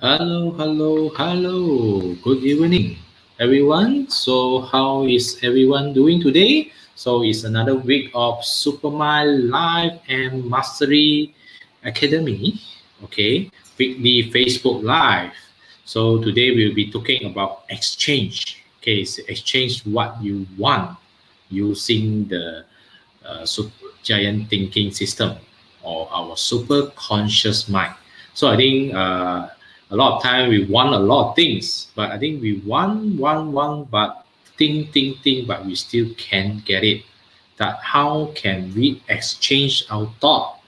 Hello, hello, hello. Good evening, everyone. So, how is everyone doing today? So, it's another week of Supermind Live and Mastery Academy. Okay, weekly Facebook Live. So, today we'll be talking about exchange. Okay, so exchange what you want using the super giant thinking system or our super conscious mind. So I think a lot of time we want a lot of things, but I think we want, but think, but we still can't get it. That how can we exchange our thought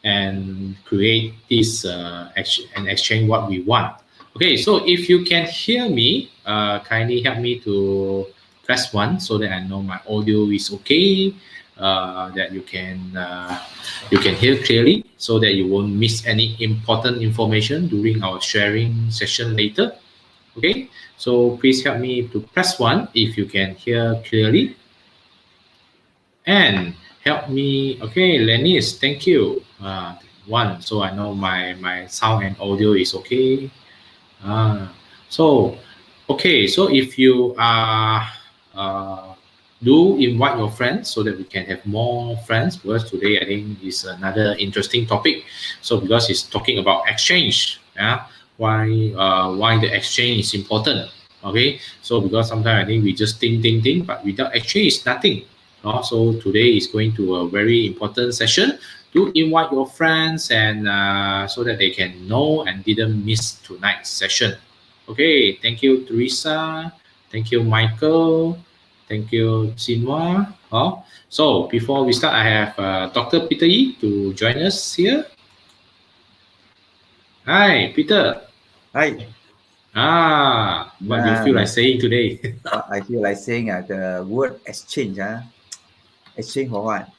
and create this and exchange what we want? Okay, so if you can hear me, kindly help me to press one so that I know my audio is okay. That you can hear clearly so that you won't miss any important information during our sharing session later. Okay, so please help me to press one if you can hear clearly and help me. Okay, Lennis, thank you. One, so I know my sound and audio is okay. Ah, so okay, so if you are do invite your friends so that we can have more friends because today I think is another interesting topic. So because it's talking about exchange, yeah, why the exchange is important. Okay, so because sometimes I think we just think, but without exchange is nothing. So today is going to a very important session. Do invite your friends and so that they can know and didn't miss tonight's session. Okay, thank you, Teresa. Thank you, Michael. Thank you, Sinwa. So before we start, I have Dr. Peter Yi to join us here. Hi, Peter. Hi. What do you feel like Yeah, saying today? I feel like saying the word exchange. Exchange for what?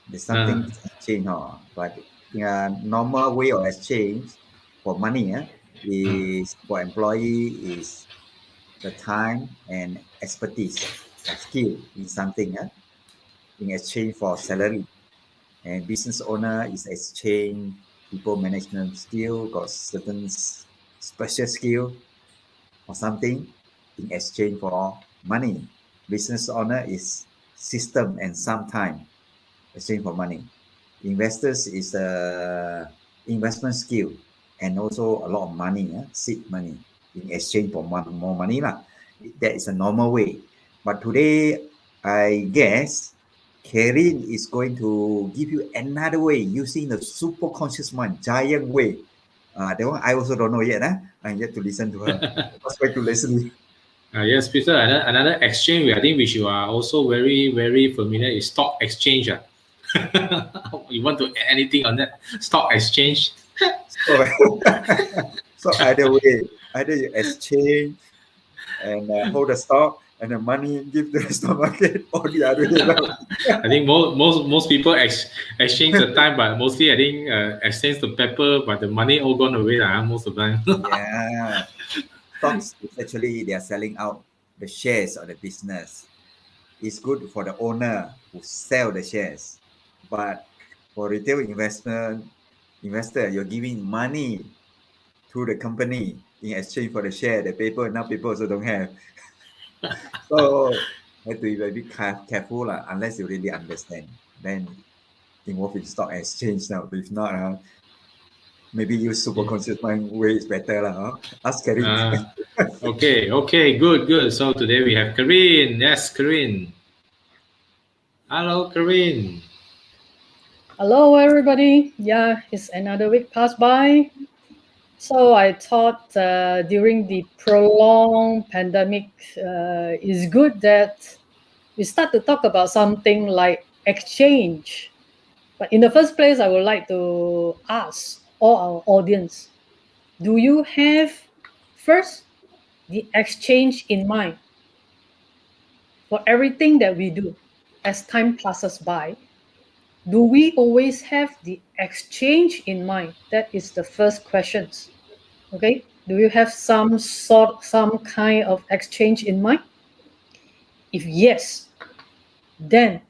There's uh, something exchange, but in a normal way of exchange for money, is for employee is the time and expertise or skill in something, in exchange for salary. And business owner is exchange people management skill, got certain special skill or something in exchange for money. Business owner is system and some time exchange for money. Investors is a investment skill and also a lot of money, seed money in exchange for more money lah. That is a normal way. But today, I guess Karin is going to give you another way using the super conscious mind, giant way. That one I also don't know yet. I'm yet to listen to her. Let's wait to listen. yes, Peter. Another exchange. I think which you are also very familiar is stock exchange. You want to add anything on that stock exchange? So, so either you exchange and hold the stock and the money give to the stock market or the other way around. I think most people exchange the time, but mostly I think exchange the paper, but the money all gone away most of the time. Yeah. Stocks is actually they are selling out the shares of the business. It's good for the owner who sell the shares. But for retail investor, you're giving money to the company in exchange for the share, the paper. Now people also don't have. So have to be very careful unless you really understand. Then involved in stock exchange now. If not, maybe use super Yeah. conscious mind way is better. Ask Karin. Okay, good. So today we have Karin. Yes, Karin. Hello, Karin. Hello, everybody. Yeah, it's another week passed by. So I thought during the prolonged pandemic, it's good that we start to talk about something like exchange. But in the first place, I would like to ask all our audience, do you have first the exchange in mind for everything that we do as time passes by? Do we always have the exchange in mind? That is the first question. Okay. Do you have some kind of exchange in mind? If yes, then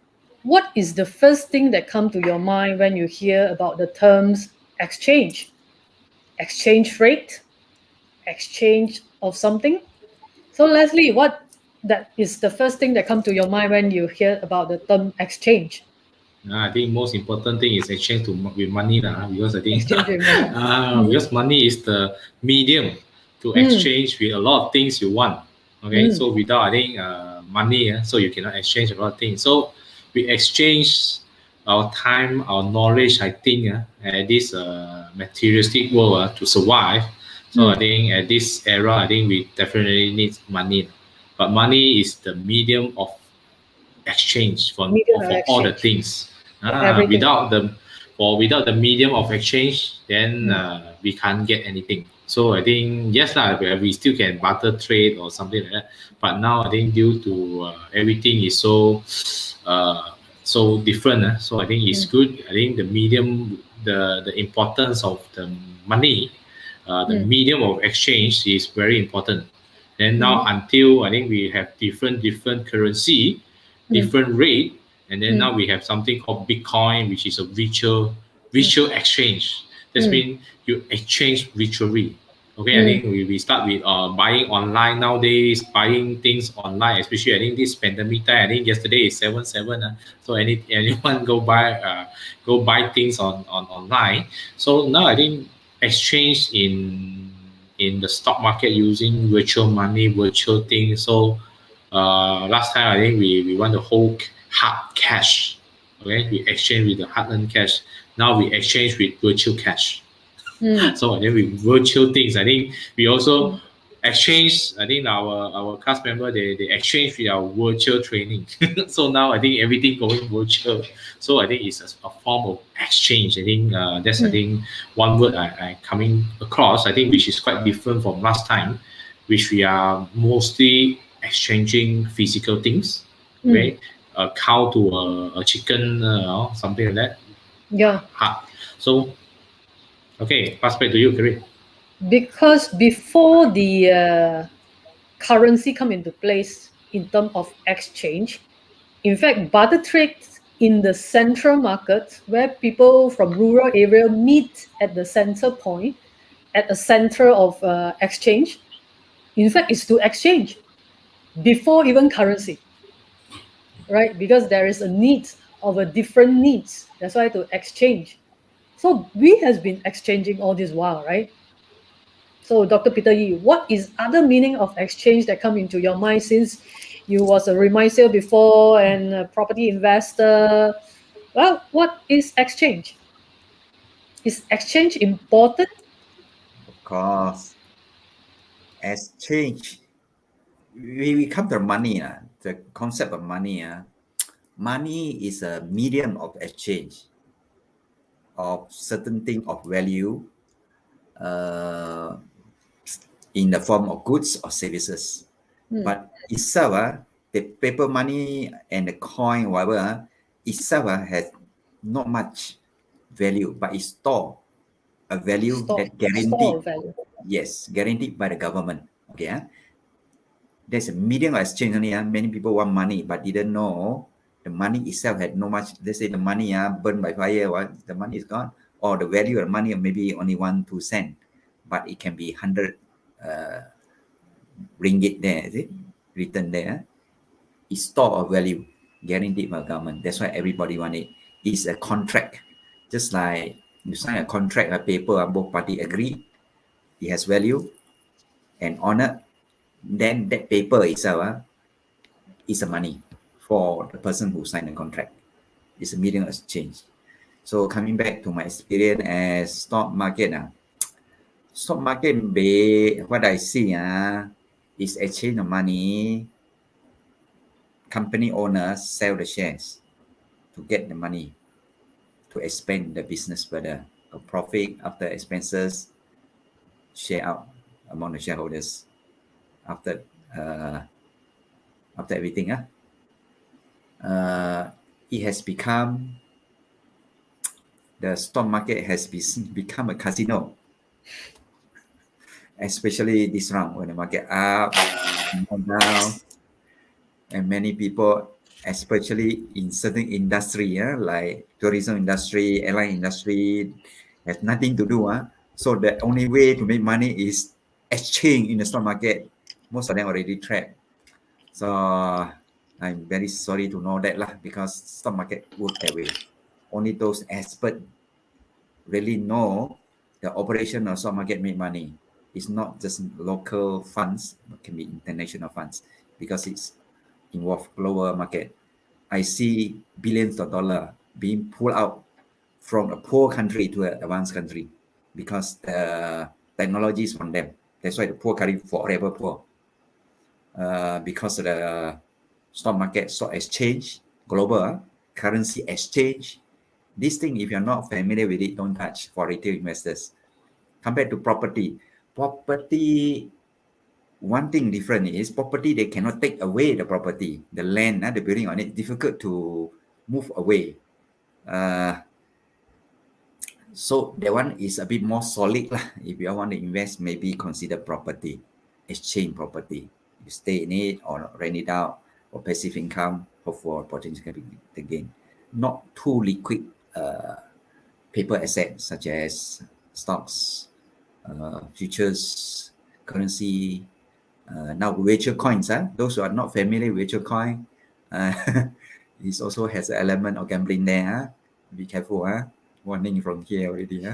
what is the first thing that come to your mind when you hear about the terms exchange? Exchange rate, exchange of something. So Leslie, what that is the first thing that come to your mind when you hear about the term exchange? I think most important thing is exchange with money lah, because I think Exchange with money. because money is the medium to Mm, exchange with a lot of things you want. Okay, mm, so without I think money, so you cannot exchange a lot of things. So we exchange our time, our knowledge. I think at this materialistic world to survive. So I mm. think at this era, I think we definitely need money. But money is the medium of exchange Medium of for all the exchange things. for everything. Without the medium of exchange, then Mm, we can't get anything. So I think yes lah, we still can barter trade or something like that. But now I think due to everything is so different. So I think it's mm, good. I think the medium, the importance of the money, the mm, medium of exchange is very important. And now mm, until I think we have different currency, mm, different rate, and then mm, now we have something called Bitcoin, which is a virtual exchange. That's mm, mean you exchange virtually. Okay, I mm, think we start with buying online nowadays, buying things online, especially I think this pandemic time. I think yesterday is 7/7. So anyone go buy things on online. So now I think exchange in the stock market using virtual money, virtual things. So last time I think we want to hold hard cash. Okay, we exchange with the hard earned cash. Now we exchange with virtual cash. mm, So I think with virtual things, I think we also mm, exchange. I think our class member they exchange with our virtual training. So now I think everything going virtual. So I think it's a form of exchange. I think that's I mm, think one word I coming across. I think which is quite different from last time, which we are mostly exchanging physical things. mm. Okay, a cow to a chicken, something like that. Yeah, So okay, pass back to you, Kari. because before the currency come into place in terms of exchange, in fact, barter trade in the central market where people from rural area meet at the center point, at a center of exchange, in fact, is to exchange before even currency, right? Because there is a need of a different needs. That's why to exchange. So we has been exchanging all this while, right? So Dr. Peter Yi, what is other meaning of exchange that come into your mind since you was a reminder before and a property investor? Well, what is exchange? Is exchange important? Of course, exchange. We come to money. The concept of money. Money is a medium of exchange of certain thing of value uh, in the form of goods or services. Hmm. But itself, the paper money and the coin, whatever, itself has not much value, but it store a value Store, that store guaranteed, of value. yes, guaranteed by the government. Okay, there's a medium of exchange only. Many people want money, but didn't know the money itself had no much. Let's say the money burned by fire, the money is gone, or the value of money maybe only 1-2 cent, but it can be 100 ringgit there, is it? Written there. It's store of value guaranteed by government. That's why everybody want it. It's a contract. Just like you sign a contract, a paper, both party agree, it has value and honor. Then that paper itself is a money for the person who signed the contract. It's a medium of exchange. So coming back to my experience as stock market, stock market, what I see is exchange of money. Company owners sell the shares to get the money to expand the business further. A profit after expenses share out among the shareholders after uh, after everything. It has become the stock market has become a casino, especially this round when the market up, down, and many people, especially in certain industry, like tourism industry, airline industry, have nothing to do. So the only way to make money is exchange in the stock market, most of them already trapped. So I'm very sorry to know that lah, because stock market work that way. Only those experts really know the operation of stock market make money. It's not just local funds, it can be international funds, because it's involved global market. I see billions of dollars being pulled out from a poor country to an advanced country because the technology is from them. That's why the poor country forever poor. Because of the stock market, stock exchange, global currency exchange. This thing, if you're not familiar with it, don't touch for retail investors. Compared to property, one thing different is property, they cannot take away the property, the land, the building on it, difficult to move away. So that one is a bit more solid lah. If you want to invest, maybe consider property, exchange property. You stay in it or rent it out for passive income or for potential capital gain. Not too liquid paper assets such as stocks, futures, currency. Now virtual coins, those who are not familiar with virtual coin, it also has an element of gambling there. Be careful, warning from here already.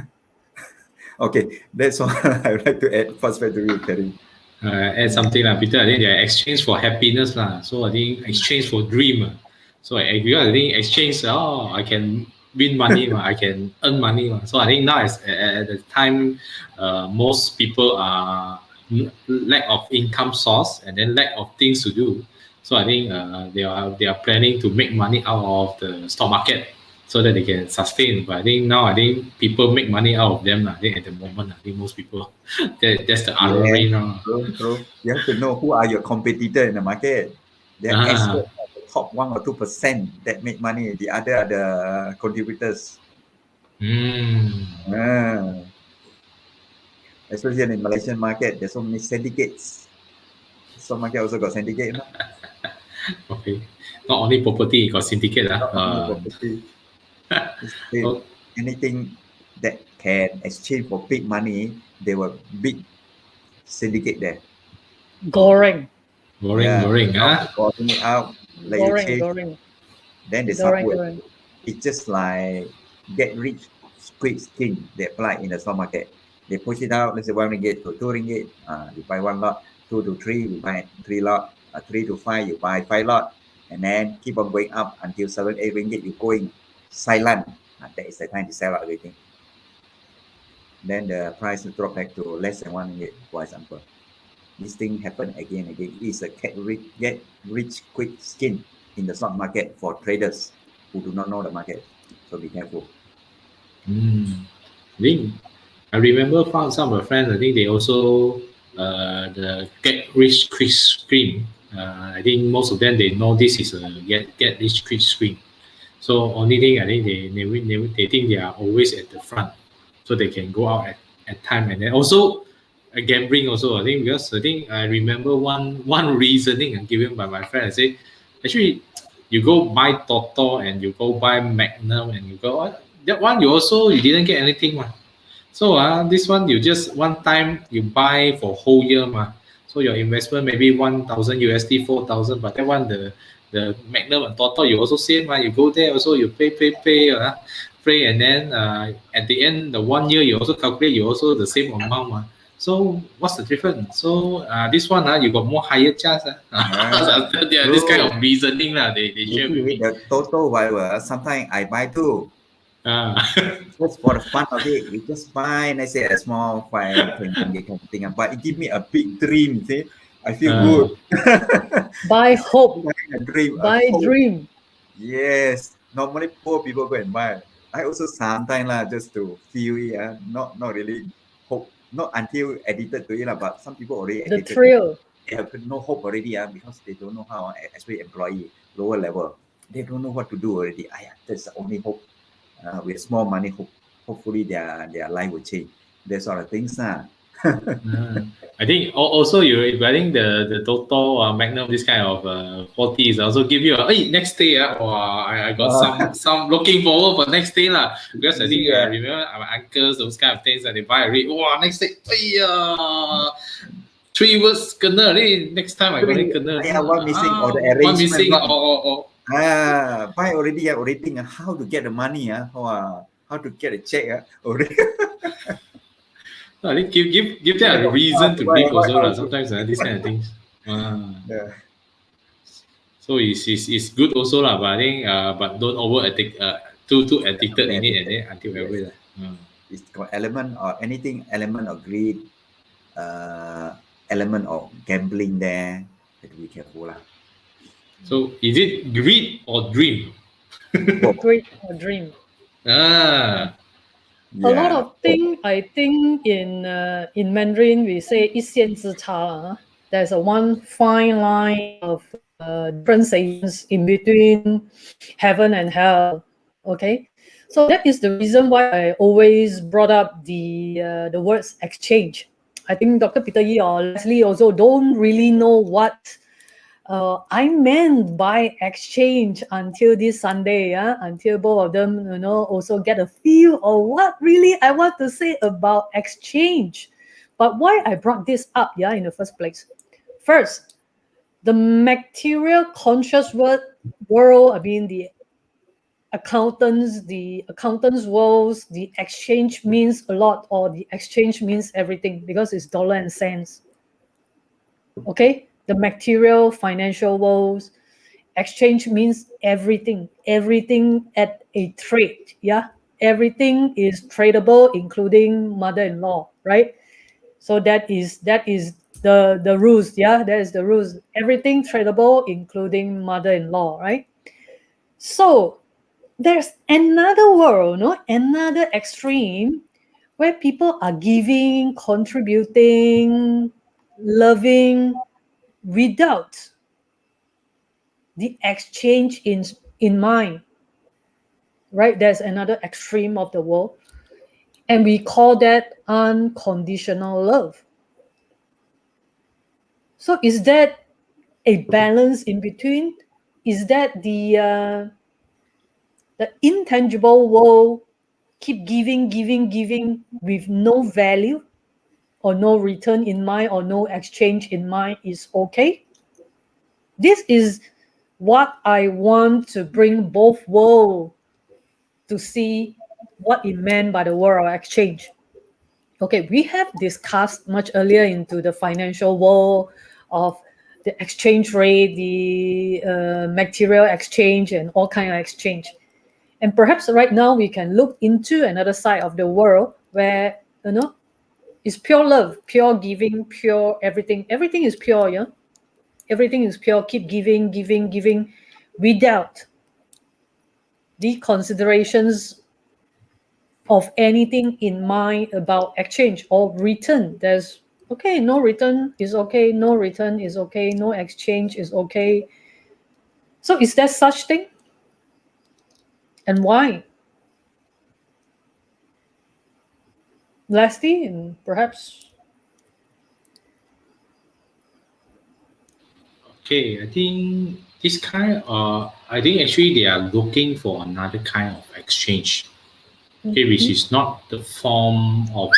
Okay, that's all I would like to add. First, back to you, Terry. Add something lah, Peter. I think they are exchange for happiness lah. So I think exchange for dream. So I think exchange. Oh, I can win money. I can earn money. So I think now at the time, most people are lack of income source and then lack of things to do. So I think they are planning to make money out of the stock market so that they can sustain. But I think now people make money out of them. I think at the moment, I think most people that's the other way now. True. You have to know who are your competitor in the market. They're experts at the top 1 or 2% that make money. The other are the contributors. Especially in the Malaysian market, there's so many syndicates. Stock market also got syndicate. Okay. Not only property, got syndicate. Not only property. Anything that can exchange for big money, there were big syndicate there. Goring. Goring, Goring it out, let you change. Goring. Then they subway. It's just like get rich quick scheme they apply in the stock market. They push it out, let's say 1 ringgit to 2 ringgit. You buy 1 lot, 2 to 3, you buy 3 lot, 3 to 5, you buy 5 lot, and then keep on going up until 7, 8 ringgit, you're going silent. That is the time to sell out everything. Then the price will drop back to less than 1 ringgit, for example. This thing happen again and again. It's a get rich quick scheme in the stock market for traders who do not know the market. So be careful. I remember found some of my friends, I think they also the get rich quick scheme. I think most of them, they know this is a get rich quick scheme. So only thing, I think they think they are always at the front, so they can go out at time. And then also gambling also, I think, because I think I remember one reasoning given by my friend. I say, actually, you go buy Toto and you go buy Magnum and you go, that one you didn't get anything. So this one you just one time you buy for whole year. So your investment maybe 1,000 USD, 4,000, but that one the Magnum and Toto, you also same. You go there also, you pay, and then at the end, the 1 year you also calculate, you also the same amount. So what's the difference? So this one you got more higher chance. This kind of reasoning they share with me. The Toto, sometimes I buy too. Just for the fun of it, we just buy, let's say a small 5 kind of thing, but it gives me a big dream. See, I feel good. Buy hope. Buy dream. Yes. Normally poor people go and buy. I also sometimes just to feel it. Not really hope. Not until addicted to it, but some people already the thrill. They have no hope already, because they don't know how, especially employee, lower level. They don't know what to do already. That's the only hope. With small money, hopefully their life will change. That sort of things. I think also I think the Toto Magnum, this kind of 40s also give you hey, next day I got some looking forward for next day lah, because I think I Yeah. remember our uncles, those kind of things that they buy already. Wow, next day, three words kena already. Next time I got it kena. One missing or the One arrangement. missing or Buy already, already think how to get the money, how to get a check, already. I think give them a reason to leave also lah. Sometimes these kind of things. Yeah. So it's good also lah, but I think but don't too addicted in it and then until Yes. ever lah. It's got element of greed, element of gambling there. Have to be careful lah. So is it greed or dream? Great or dream. Ah, A lot of things, I think in Mandarin we say 一线之差. There's a one fine line of differentiations in between heaven and hell. Okay, so that is the reason why I always brought up the words exchange. I think Dr. Peter Yee or Leslie also don't really know what I meant by exchange until this Sunday, until both of them, also get a feel of what really I want to say about exchange. But why I brought this up, in the first place? First, the material conscious world, I mean the accountants worlds, the exchange means a lot, or the exchange means everything because it's dollar and cents. Okay, the material financial worlds, exchange means everything at a trade. Everything is tradable, including mother-in-law, right? So that is the rules. That is the rules. Everything tradable, including mother-in-law, right? So there's another world, another extreme where people are giving, contributing, loving without the exchange in mind, right? There's another extreme of the world, and we call that unconditional love. So is that a balance in between? Is that the intangible world keep giving with no value or no return in mind or no exchange in mind is okay? This is what I want to bring both worlds to see what it meant by the word of exchange. Okay, we have discussed much earlier into the financial world of the exchange rate, the material exchange, and all kind of exchange. And perhaps right now we can look into another side of the world where it's pure love, pure giving, pure everything. Everything is pure, Everything is pure. Keep giving without the considerations of anything in mind about exchange or return. There's okay, no return is okay, no return is okay, no exchange is okay. So is there such thing? And why? Leslie, and perhaps. okay. I think this kind I think actually they are looking for another kind of exchange. Okay, which is not the form of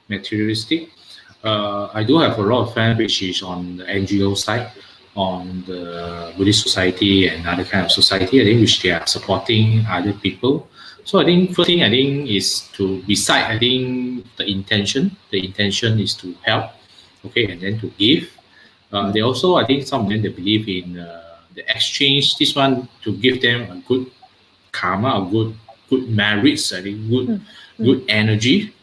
materialistic. I do have a lot of friends which is on the NGO side, on the Buddhist society and other kind of society, I think, which they are supporting other people. So I think first thing I think is to beside I think the intention is to help, okay, and then to give. They also I think some of them they believe in the exchange. This one to give them a good karma, a good merits, I think good energy.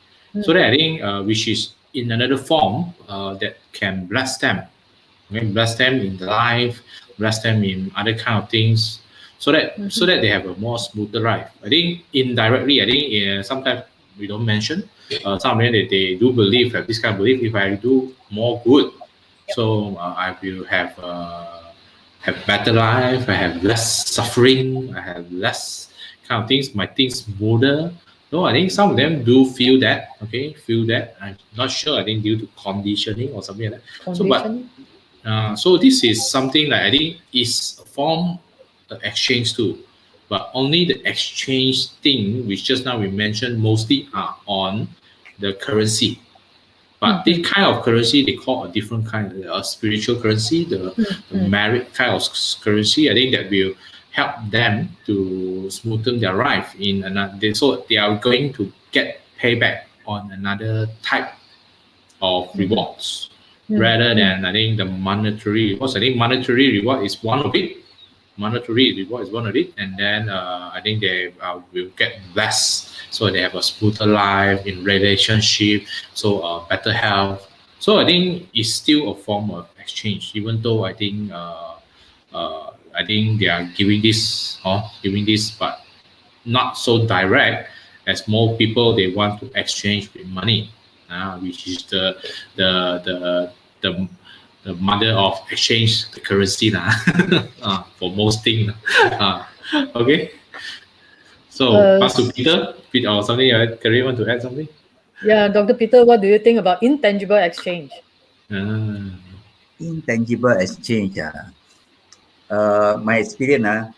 So that I think which is in another form that can bless them. Okay? Bless them in life, bless them in other kind of things, so that they have a more smoother life. I think indirectly, I think sometimes we don't mention some of them they do believe that this kind of belief. If I do more good, so I will have better life. I have less suffering. I have less kind of things. My things smoother. No, I think some of them do feel that. Okay, feel that. I'm not sure. I think due to conditioning or something like that. So, but Conditioning. so this is something that I think is a form the exchange too, but only the exchange thing, which just now we mentioned, mostly are on the currency. But this kind of currency they call a different kind, a spiritual currency, the merit kind of currency. I think that will help them to smoothen their life in another. So they are going to get payback on another type of rewards rather than I think the monetary rewards. I think monetary reward is one of it. Monetary reward is one of it, and then I think they will get less, so they have a smoother life in relationship, so better health. So I think it's still a form of exchange, even though I think they are giving this, but not so direct as more people they want to exchange with money, which is the the mother of exchange the currency for most things. Okay, so Uh, pass to Peter. Peter or something. Kareem want to add something? yeah, Dr. Peter, what do you think about intangible exchange? Uh, Intangible exchange. My experience,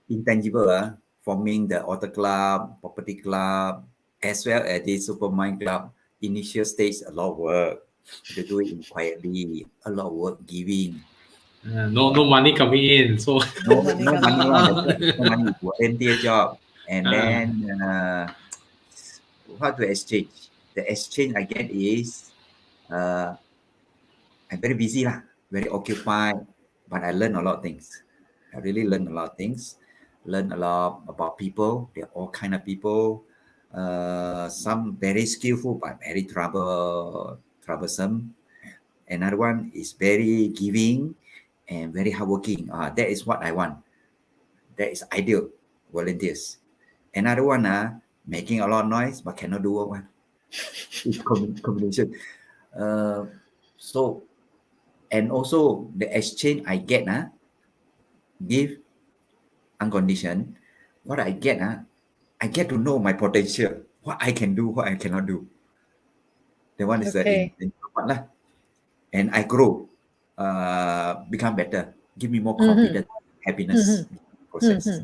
intangible, forming the auto club, property club, as well as the Supermind club. Initial stage, a lot of work. To do it in quietly, a lot of work giving. no money coming in, so No money No coming money in. one. That's right. No money. Volunteer job, and uh, then how to exchange? The exchange I get is uh, I'm very busy lah, very occupied, but I learn a lot of things. I really learn a lot of things. Learn a lot about people. They're all kind of people. Some very skillful but very troublesome. Another one is very giving and very hardworking. That is what I want. That is ideal volunteers. Another one, making a lot of noise but cannot do work. It's combination. Uh, so and also the exchange I get, give unconditioned. What I get, I get to know my potential, what I can do, what I cannot do. The one is Okay. in part lah. And I grow, become better, give me more Mm-hmm. confidence, happiness Mm-hmm. process. Mm-hmm.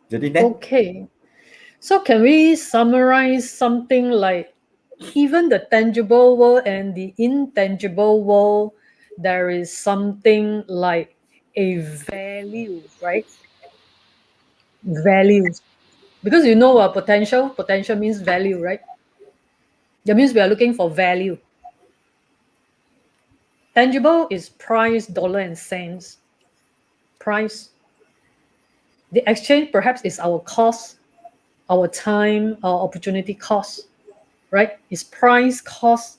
Jadi that Okay. So can we summarize something like even the tangible world and the intangible world, there is something like a value, right? Values. Because you know potential means value, right? That means we are looking for value. Tangible is price, dollar, and cents. Price. The exchange perhaps is our cost, our time, our opportunity cost, right? It's price, cost,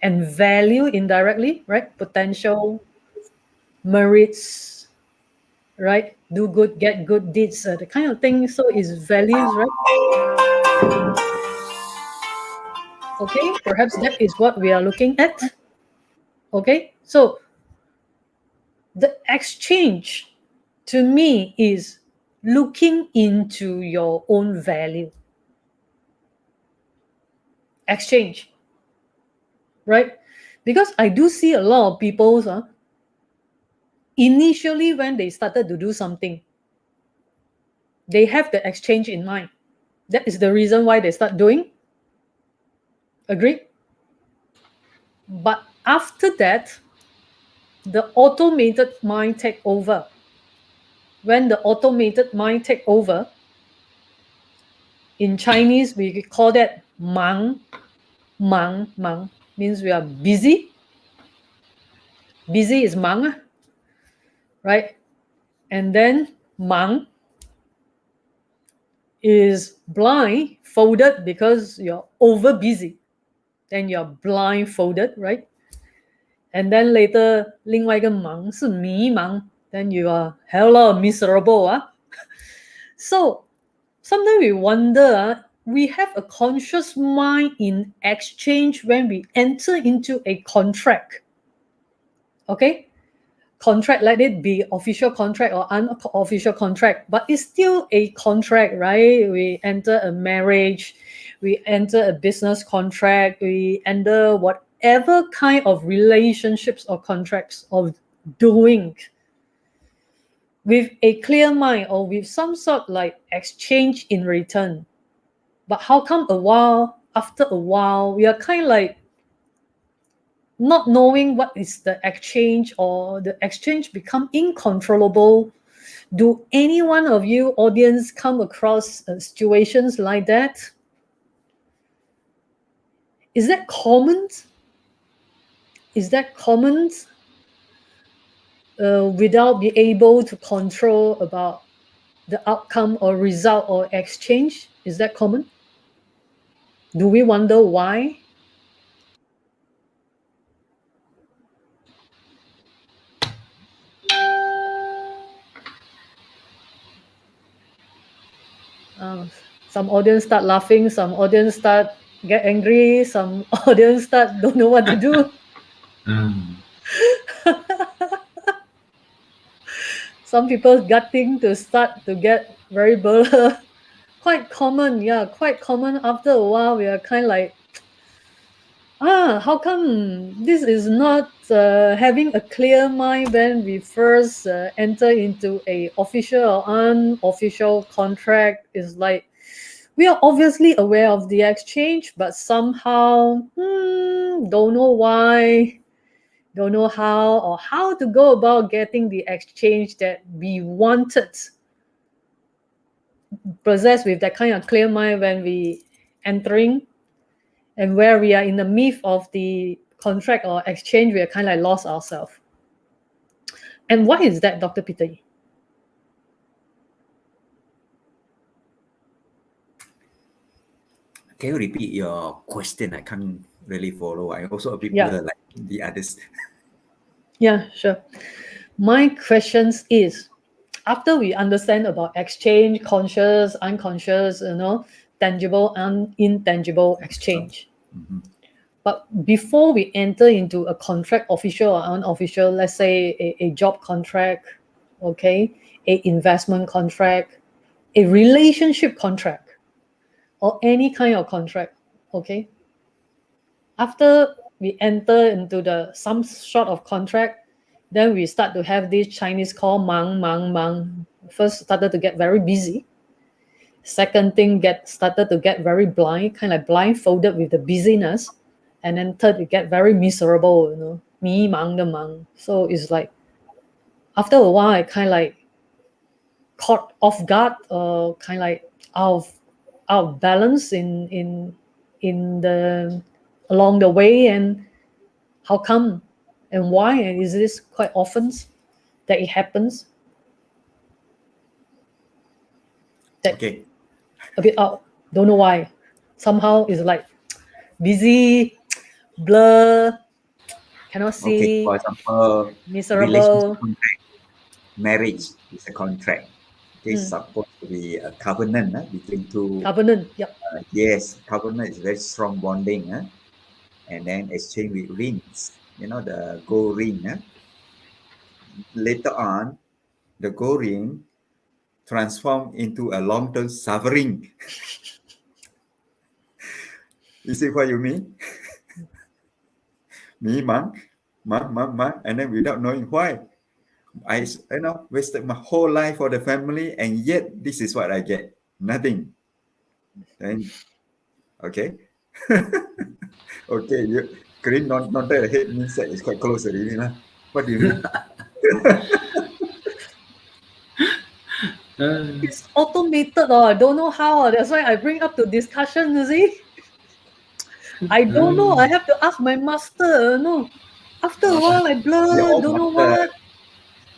and value indirectly, right? Potential, merits, right? Do good, get good deeds, the kind of thing. So it's values, right? Okay, perhaps that is what we are looking at. Okay, so the exchange to me is looking into your own value. Exchange, right? Because I do see a lot of people, initially when they started to do something, they have the exchange in mind. That is the reason why they start doing. Agree? But after that, the automated mind take over. When the automated mind take over, in Chinese we call that mang. Mang means we are busy. Busy is mang, right? And then mang is blindfolded because you're over busy. Then you're blindfolded, right? And then later 另外一个忙是迷茫 then you are hella miserable. So sometimes we wonder, we have a conscious mind in exchange when we enter into a contract. Okay? contract, let it be official contract or unofficial contract, but it's still a contract, right? We enter a marriage, we enter a business contract, we enter whatever kind of relationships or contracts of doing with a clear mind or with some sort like exchange in return. But how come after a while, we are kind of like not knowing what is the exchange, or the exchange become uncontrollable? Do any one of you audience come across situations like that? Is that common? Is that common? Without being able to control about the outcome or result or exchange? Is that common? Do we wonder why? Some audience start laughing, some audience start get angry, some audience start don't know what to do. Some people gutting to start to get very blur. Quite common, yeah, quite common. After a while, we are kind of like, how come this is not having a clear mind when we first enter into a official or unofficial contract? Is like, we are obviously aware of the exchange, but somehow don't know why, don't know how, or how to go about getting the exchange that we wanted. Possessed with that kind of clear mind when we entering, and where we are in the midst of the contract or exchange, we are kind of like lost ourselves. And why is that, Dr. Peter? Can you repeat your question? I can't really follow. I also a bit Yeah. blur like the others. Yeah, sure. My questions is, after we understand about exchange, conscious, unconscious, tangible and intangible exchange. Mm-hmm. But before we enter into a contract, official or unofficial, let's say a job contract, okay, a investment contract, a relationship contract, or any kind of contract, okay. After we enter into some sort of contract, then we start to have this Chinese call mang mang mang. First started to get very busy. Second thing, started to get very blind, kind of like blindfolded with the busyness. And then third, we get very miserable, me mang the mang. So it's like, after a while, I kind of like caught off guard, kind of like out of balance in the along the way. And how come and why? And is this quite often that it happens? That Okay. a bit out, don't know why. Somehow it's like busy, blur, cannot Okay. see, For example, relationship miserable. contract, marriage is a contract. Okay, supposed to be a covenant between two. Covenant, yep. Yes, covenant is very strong bonding. And then exchange with rings. The gold ring. Later on, the gold ring transform into a long-term suffering. You see what you mean? Me, man, and then without knowing why. I wasted my whole life for the family, and yet this is what I get. Nothing. Then, okay. Okay, you green not the head means that it's quite close already. What do you mean? It's automated, I don't know how. That's why I bring up to discussion, you see. I don't know. I have to ask my master, After a while, I blur, don't know what.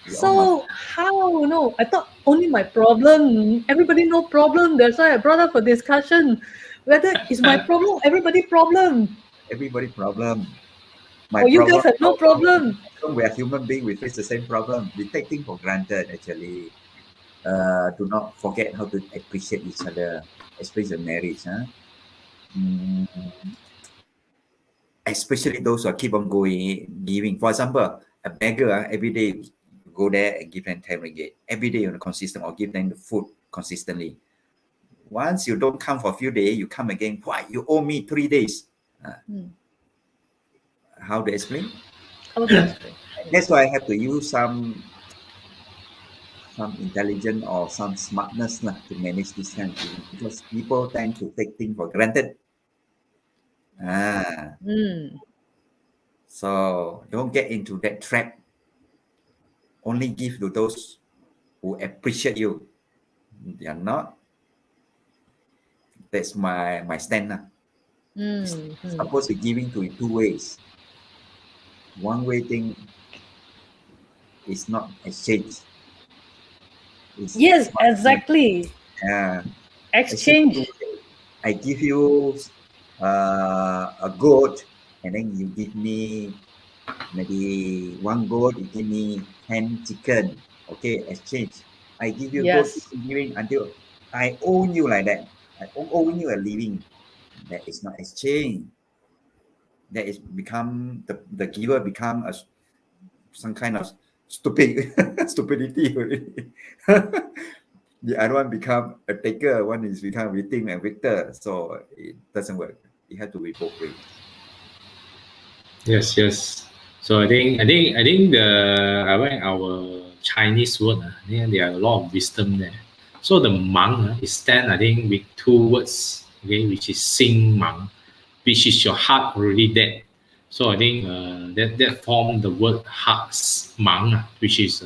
So how, I thought only my problem. Everybody no problem. That's why I brought up a discussion. Whether it's my problem, everybody problem. Everybody problem. Or you guys have no problem. We are human beings. We face the same problem. We take things for granted, actually. Do not forget how to appreciate each other, especially in marriage. Especially those who keep on going, giving. For example, a beggar every day go there and give them 10 ringgit every day on a consistent, or give them the food consistently. Once you don't come for a few days, you come again. Why? You owe me 3 days. How to explain? How to explain? That's why I have to use some intelligence or some smartness to manage this kind of thing, because people tend to take things for granted. So don't get into that trap. Only give to those who appreciate you. They are not. That's my stand. Suppose you're giving to in 2 ways. One way thing is not exchange. Yes, exactly. Exchange. I give you a goat, and then you give me maybe 1 goat, you give me 10 chicken. Okay, exchange. I give you goat, giving until I own you like that. I own you a living. That is not exchange. That is become the giver become some kind of stupidity already. The other one become a taker, one is become victim and victor. So it doesn't work. You have to be both ways. Yes. So I think our Chinese word, there are a lot of wisdom there. So the Mang is stand, I think, with 2 words, okay, which is Sing Mang, which is your heart already dead. So I think that form the word heart Mang, which is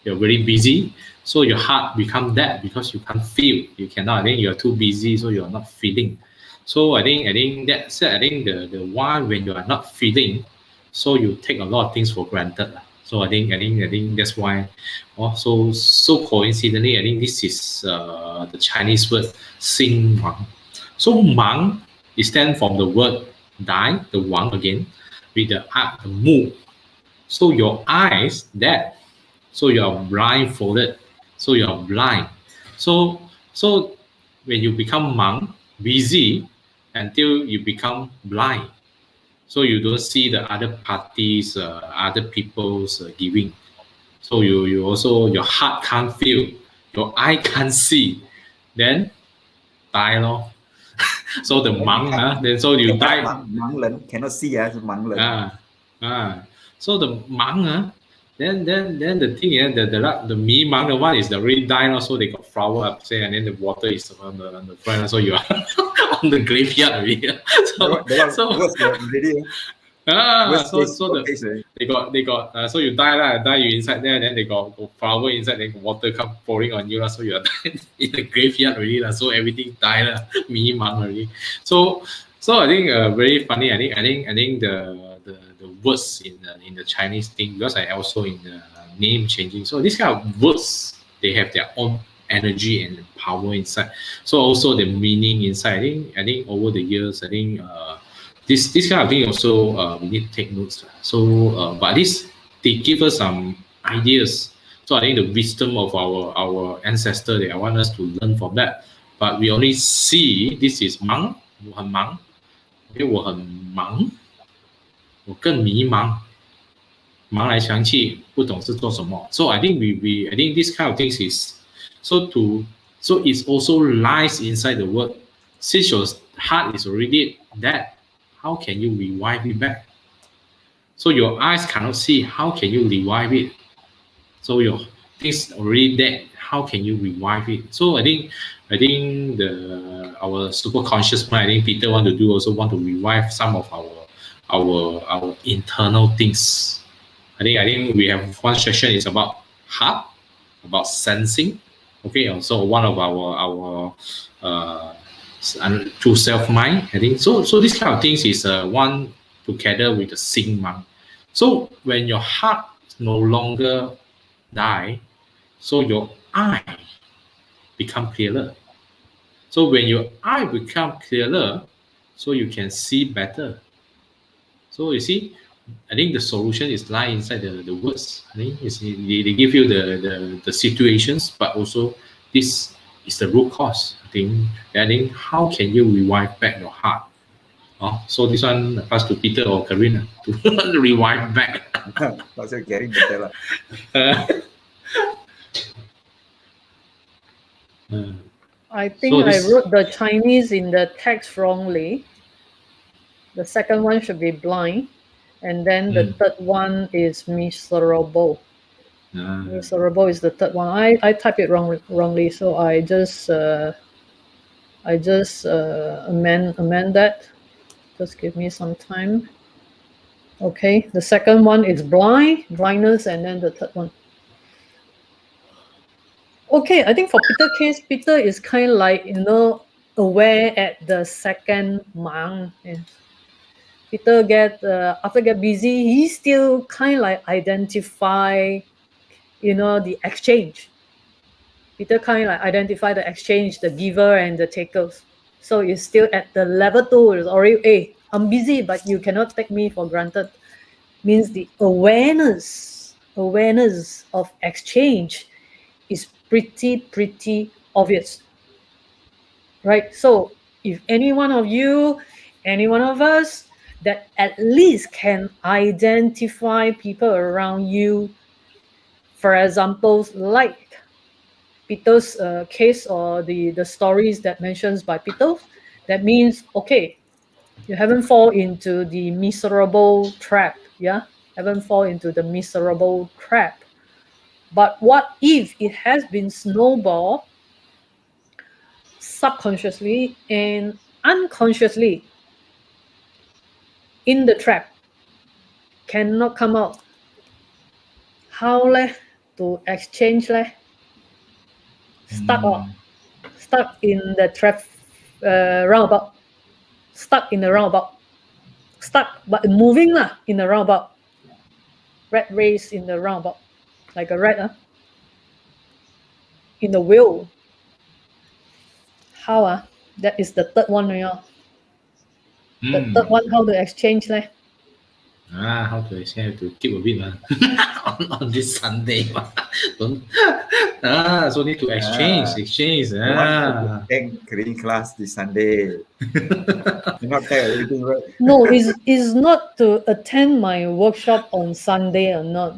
you're very busy. So your heart become dead because you can't feel. You cannot. I think you're too busy, so you're not feeling. So I think that's it. I think the why when you are not feeling, so you take a lot of things for granted. So I think that's why. Also, so coincidentally, I think this is the Chinese word "sing mang." So mang is stand from the word die, the wang again, with the mu. So your eyes dead. So you are blindfolded. So you are blind. So when you become mang, busy until you become blind. So you don't see the other parties, other people's giving. So you also, your heart can't feel, your eye can't see. Then die lor. So the mang, then so you die. Mang lẫn, cannot see as mang lẫn. So the mang, then the thing is the me mang, the one is the already died, so they got flower up there, and then the water is on the front, so you are on the graveyard already. They got so you die you inside there, then they got flower inside, then water come pouring on you, so you are in the graveyard already, so everything die me mang already. So I think very funny. I think the words in the Chinese thing, because I also in the name changing. So this kind of words, they have their own energy and power inside. So also the meaning inside. I think over the years, I think this kind of thing also we need to take notes. So but this they give us some ideas. So I think the wisdom of our ancestor, they want us to learn from that. But we only see this is 忙，我很忙，因为我很忙，我更迷茫，忙来想去，不懂是做什么。So I think I think this kind of things is so it also lies inside the word. Since your heart is already dead, how can you revive it back? So your eyes cannot see, how can you revive it? So your things already dead, how can you revive it? So I think our super conscious mind, I think Peter want to revive some of our internal things. I think we have one session is about heart, about sensing. Okay, also one of our true self mind. I think so this kind of things is one together with the sing mind. So when your heart no longer die, so your eye become clearer. So when your eye become clearer, so you can see better. So you see, I think the solution is lie inside the words. I think they give you the situations, but also this is the root cause. I think how can you revive back your heart? So this one pass to Peter or Karina to revive back. Also getting better. I So think I this, wrote the Chinese in the text wrongly. The second one should be blind, and then the mm, third one is miserable. ah, Miserable is the third one. I type it wrongly, so I just amend that. Just give me some time. Okay, the second one is blindness, and then the third one. Okay, I think for Peter case, Peter is kind of like aware at the second month. Yes. Peter after get busy, he still kind of like identify the exchange. Peter kind of like identify the exchange, the giver and the takers. So it's still at the level 2. It's already, hey, I'm busy, but you cannot take me for granted. Means the awareness of exchange is pretty obvious, right? So if any one of you, any one of us, that at least can identify people around you, for example, like Peter's case, or the stories that mentions by Peter, that means, okay, you haven't fall into the miserable trap, yeah? Haven't fall into the miserable trap. But what if it has been snowball subconsciously and unconsciously in the trap, cannot come out? How leh to exchange leh? Stuck or mm, stuck in the trap, roundabout. Stuck in the roundabout. Stuck but moving lah in the roundabout. Rat race in the roundabout, like a rat in the wheel. How that is the third one, The third mm. one, how to exchange leh? How to say? Have to keep a bit on this Sunday. Don't, so need to Ah, exchange. you want to take cleaning class this Sunday. Not take everything right. No, is not to attend my workshop on Sunday or not.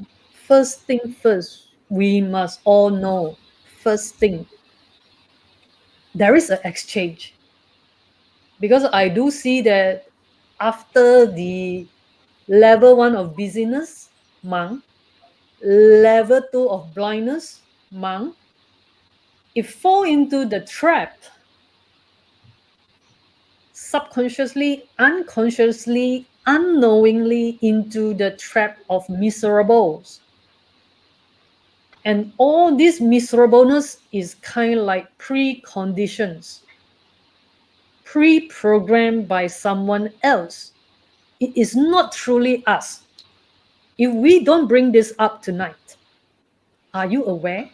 First thing first, we must all know. First thing, there is an exchange, because I do see that after the level 1 of busyness, monk, level 2 of blindness, monk, it fall into the trap, subconsciously, unconsciously, unknowingly, into the trap of miserables. And all this miserableness is kind of like preconditions, pre-programmed by someone else. It is not truly us. If we don't bring this up tonight, are you aware?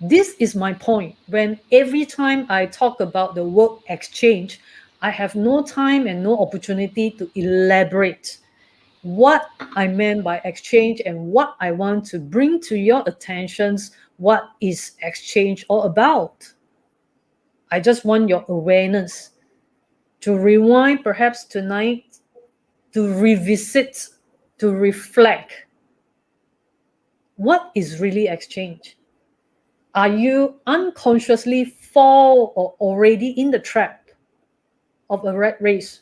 This is my point. When every time I talk about the word exchange, I have no time and no opportunity to elaborate what I meant by exchange and what I want to bring to your attentions. What is exchange all about? I just want your awareness to rewind perhaps tonight, to revisit, to reflect. What is really exchange? Are you unconsciously fall or already in the trap of a rat race,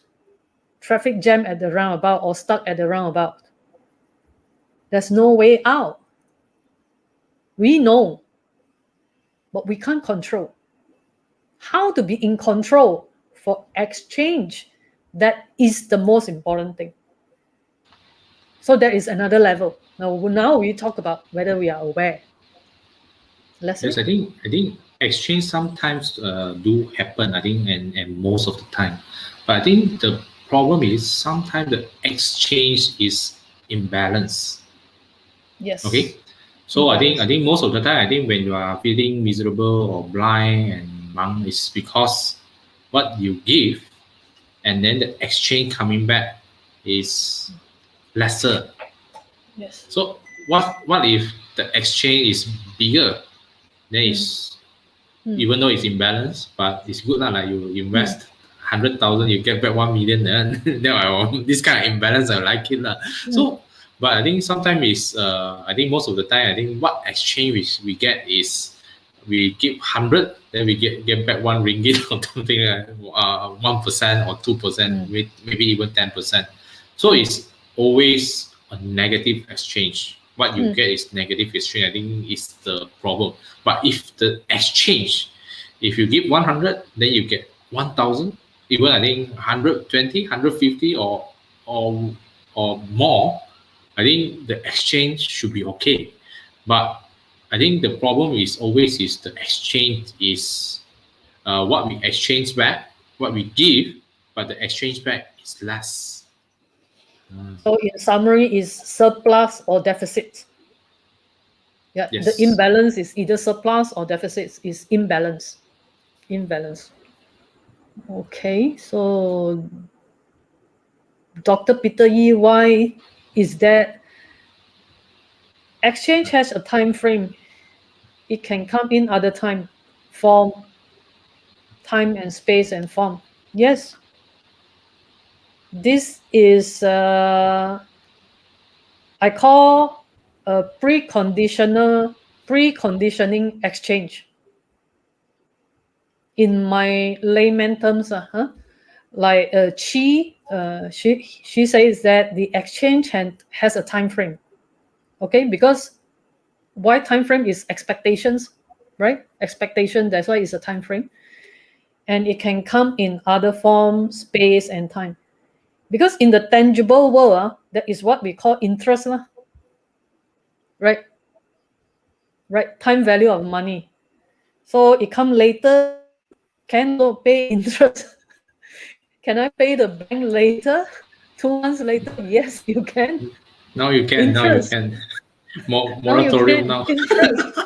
traffic jam at the roundabout, or stuck at the roundabout? There's no way out. We know, but we can't control. How to be in control for exchange? That is the most important thing. So that is another level. Now we talk about whether we are aware. Leslie? Yes, I think exchange sometimes do happen. I think and most of the time, but I think the problem is sometimes the exchange is imbalance. Yes. Okay, so I Imbalance. think most of the time, I think when you are feeling miserable or blind and mum, is because what you give and then the exchange coming back is lesser. Yes. So what if the exchange is bigger? Then it's, Mm. even though it's imbalance, but it's good lah. Like you Mm. invest 100,000, you get back 1 million. Then this kind of imbalance I like it lah. Mm. So, but I think sometimes it's I think most of the time I think what exchange we get is we give 100, then we get back 1 ringgit or something like 1% or 2%, maybe even 10%. So it's always a negative exchange. What you get is negative exchange. I think is the problem. But if the exchange, if you give 100, then you get 1,000, even I think 120, 150 or or more, I think the exchange should be okay. But I think the problem is always is the exchange is what we exchange back, what we give, but the exchange back is less. So in summary, is surplus or deficit. Yeah, the Yes. imbalance is either surplus or deficit is imbalance. Imbalance. Okay, so Dr. Peter Yi, why is that exchange has a time frame? It can come in other time, form, time and space and form. Yes, this is I call a preconditioning exchange. In my layman terms, like she says that the exchange has a time frame. Okay, because why time frame is expectations, right? Expectation, that's why it's a time frame. And it can come in other form, space, and time. Because in the tangible world, that is what we call interest, right? Right, time value of money. So it come later, can also pay interest. Can I pay the bank later? 2 months later? Yes, you can. Now you can. Now you Interest. can. Now you Moratorium can now. interest.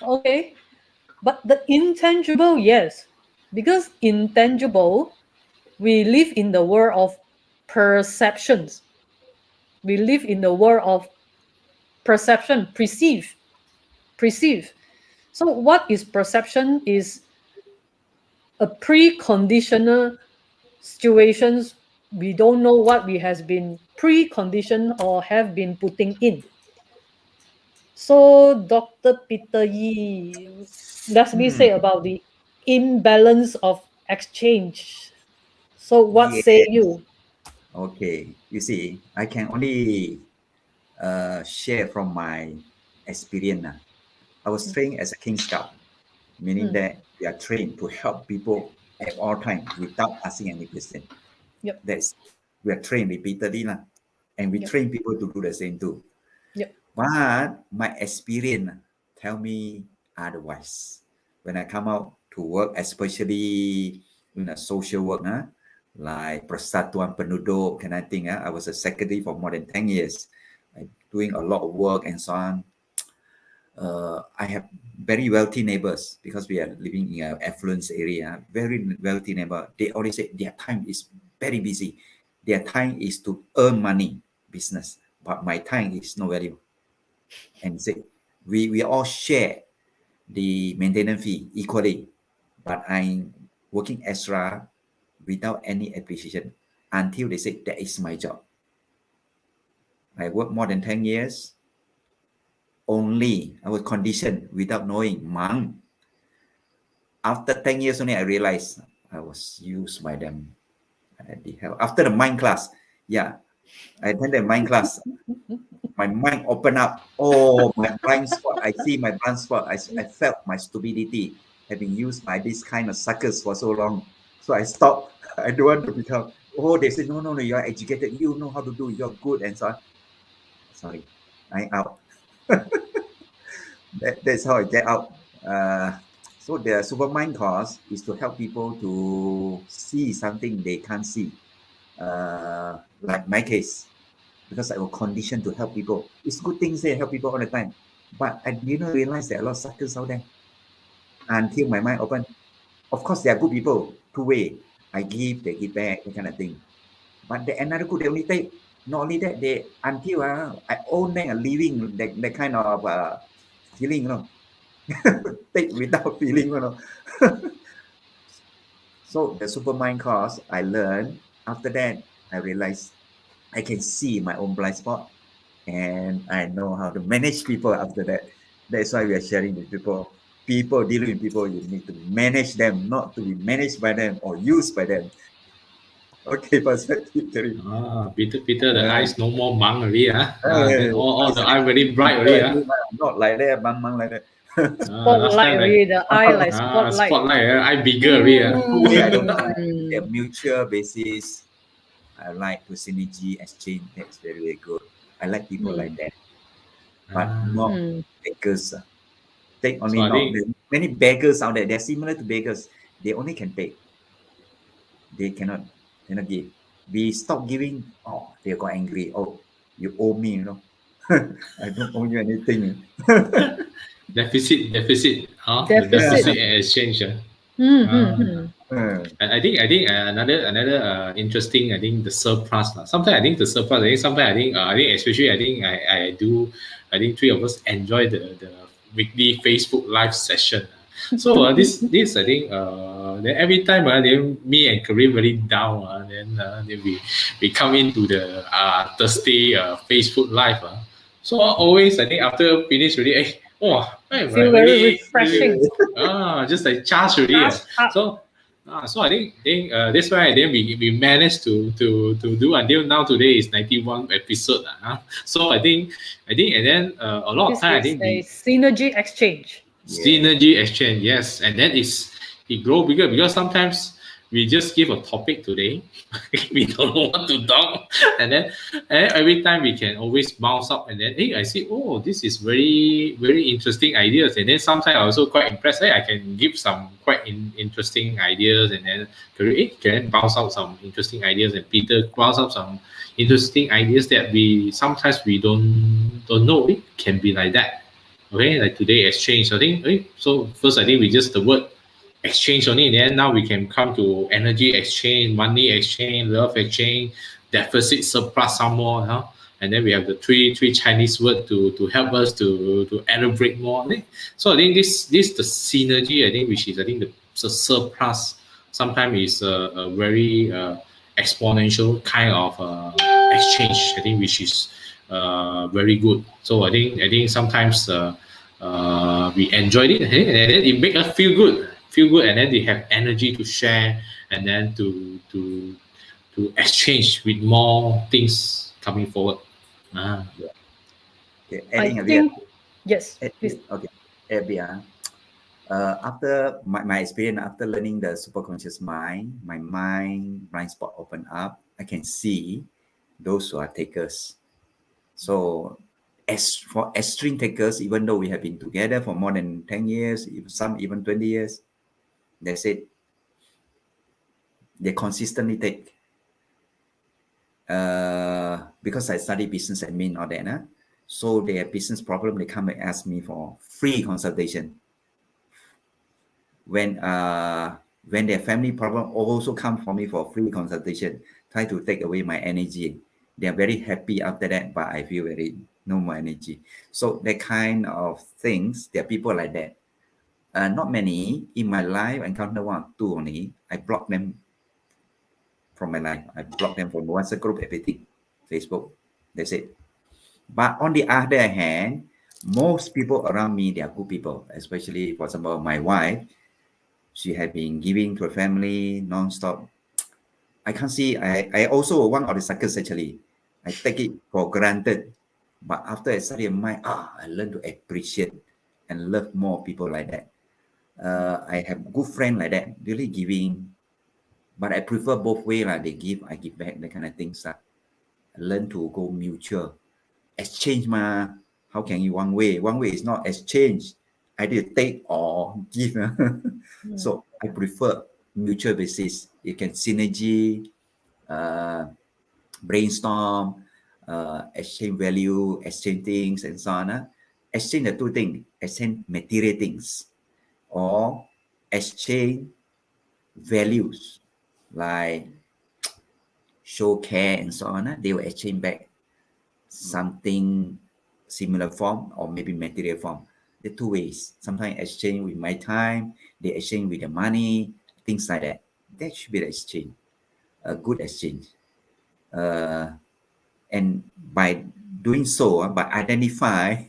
Okay. But the intangible, yes. Because intangible, we live in the world of perceptions. We live in the world of perception, perceive. So what is perception is a preconditional situations. We don't know what we has been preconditioned or have been putting in. So Dr. Peter Yi, let me say about the imbalance of exchange. So what say Yes. you? Okay. You see, I can only share from my experience. I was trained as a King Scout, meaning Mm, that we are trained to help people at all times without asking any question. yep, That's we are trained repeatedly, and we yep, train people to do the same too. yep, But my experience tell me otherwise. When I come out to work, especially in a social work, like Persatuan Penduduk, kind of thing. I was a secretary for more than 10 years, doing a lot of work and so on. I have very wealthy neighbors because we are living in an affluence area, very wealthy neighbor. They always say their time is very busy. Their time is to earn money, business, but my time is no value. And say we all share the maintenance fee equally, but I'm working extra without any appreciation until they say that is my job. I work more than 10 years. Only I was conditioned without knowing. Mom, after 10 years only, I realized I was used by them. The hell. After the mind class, yeah, I attended mind class. My mind opened up. Oh, my blind spot. I see my blind spot. I felt my stupidity having used by this kind of suckers for so long. So I stopped. I don't want to become. Oh, they said, no, no, no, you're educated. You know how to do. You're good and so on. Sorry, I'm out. That's how I get out. So the Supermind course is to help people to see something they can't see. Like my case, because I was conditioned to help people. It's good things they help people all the time. But I didn't realize there are a lot of suckers out there until my mind opened. Of course, there are good people, two way. I give, they give back, that kind of thing. But the another good, they only take. Not only that, they until I own them a living that kind of feeling, take without feeling, So the Supermind course I learned. After that, I realized I can see my own blind spot and I know how to manage people after that. That's why we are sharing with people. People dealing with people, you need to manage them, not to be managed by them or used by them. Okay, perspective, Terry. Peter, the eyes no more mang already, then Hey, all the eye very bright simple already, as this, not like that, bang like that. Last Spotlight time, already, the eye like spotlight. spotlight, eye bigger already, Way I don't like Mm. the mutual basis. I like to synergy exchange. That's very, very good. I like people like Mm. that, but Ah, not Mm. beggars. Take so only I not think, the many beggars out there. They're similar to beggars. They only can take. They cannot give. We stop giving. Oh, they got angry. Oh, you owe me. I don't owe you anything. deficit, the Deficit. deficit and exchange. Ah. Mm-hmm. I think another interesting, I think the surplus lah. Sometimes I think the surplus. I think especially I think three of us enjoy the weekly Facebook live session. So this I think then every time then me and Kareem very down then we come into the Thursday Facebook live. So always I think after finish already, oh, I'm Feel like very really refreshing. just like charge already. Charged up. So I think that's why then we managed to do until now today is 91 episode. So I think and then a lot of This time I is think a we synergy exchange. Yeah. synergy exchange, yes, and then it grow bigger because sometimes we just give a topic today, we don't know what to talk, and then every time we can always bounce up, and then hey, I see, oh, this is very very interesting ideas, and then sometimes I also quite impressed. Hey, I can give some quite interesting ideas, and then can bounce out some interesting ideas, and Peter bounce out some interesting ideas that we sometimes we don't know it can be like that. Okay, like today exchange. I think so. First, I think we just the word exchange only. Then now we can come to energy exchange, money exchange, love exchange, deficit surplus some more. And then we have the three Chinese word to help us to elaborate more. So I think this the synergy. I think which is I think the surplus sometimes is a very exponential kind of exchange. I think which is very good. So I think sometimes we enjoyed it, and then it make us feel good, and then they have energy to share, and then to exchange with more things coming forward. Ah, Okay, I adding a bit. think, yes, please. Okay, a bit. After my experience, after learning the superconscious mind, my mind blind spot open up. I can see those who are takers. So, as for extreme takers, even though we have been together for more than 10 years, some even 20 years, that's it. They consistently take. Because I study business admin all that, so they have business problem, they come and ask me for free consultation. When their family problem also come for me for free consultation, try to take away my energy. They are very happy after that, but I feel very no more energy. So that kind of things, there are people like that. Not many in my life. I encounter one or two only. I block them from my life. I block them from WhatsApp group, everything, Facebook. That's it. But on the other hand, most people around me, they are good people, especially, for example, my wife. She had been giving to her family non-stop. I can't see, I also one of the suckers actually. I take it for granted. But after I study mind, I learn to appreciate and love more people like that. I have good friend like that, really giving. But I prefer both way. Like they give, I give back, that kind of things. Learn to go mutual. Exchange ma. How can you one way? One way is not exchange. Either take or give. So I prefer mutual basis. You can synergy, brainstorm, exchange value, exchange things, and so on. Exchange the two things, exchange material things, or exchange values like show care and so on. They will exchange back something similar form or maybe material form. The two ways. Sometimes exchange with my time, they exchange with the money, things like that. That should be the exchange, a good exchange. And by doing so, by identify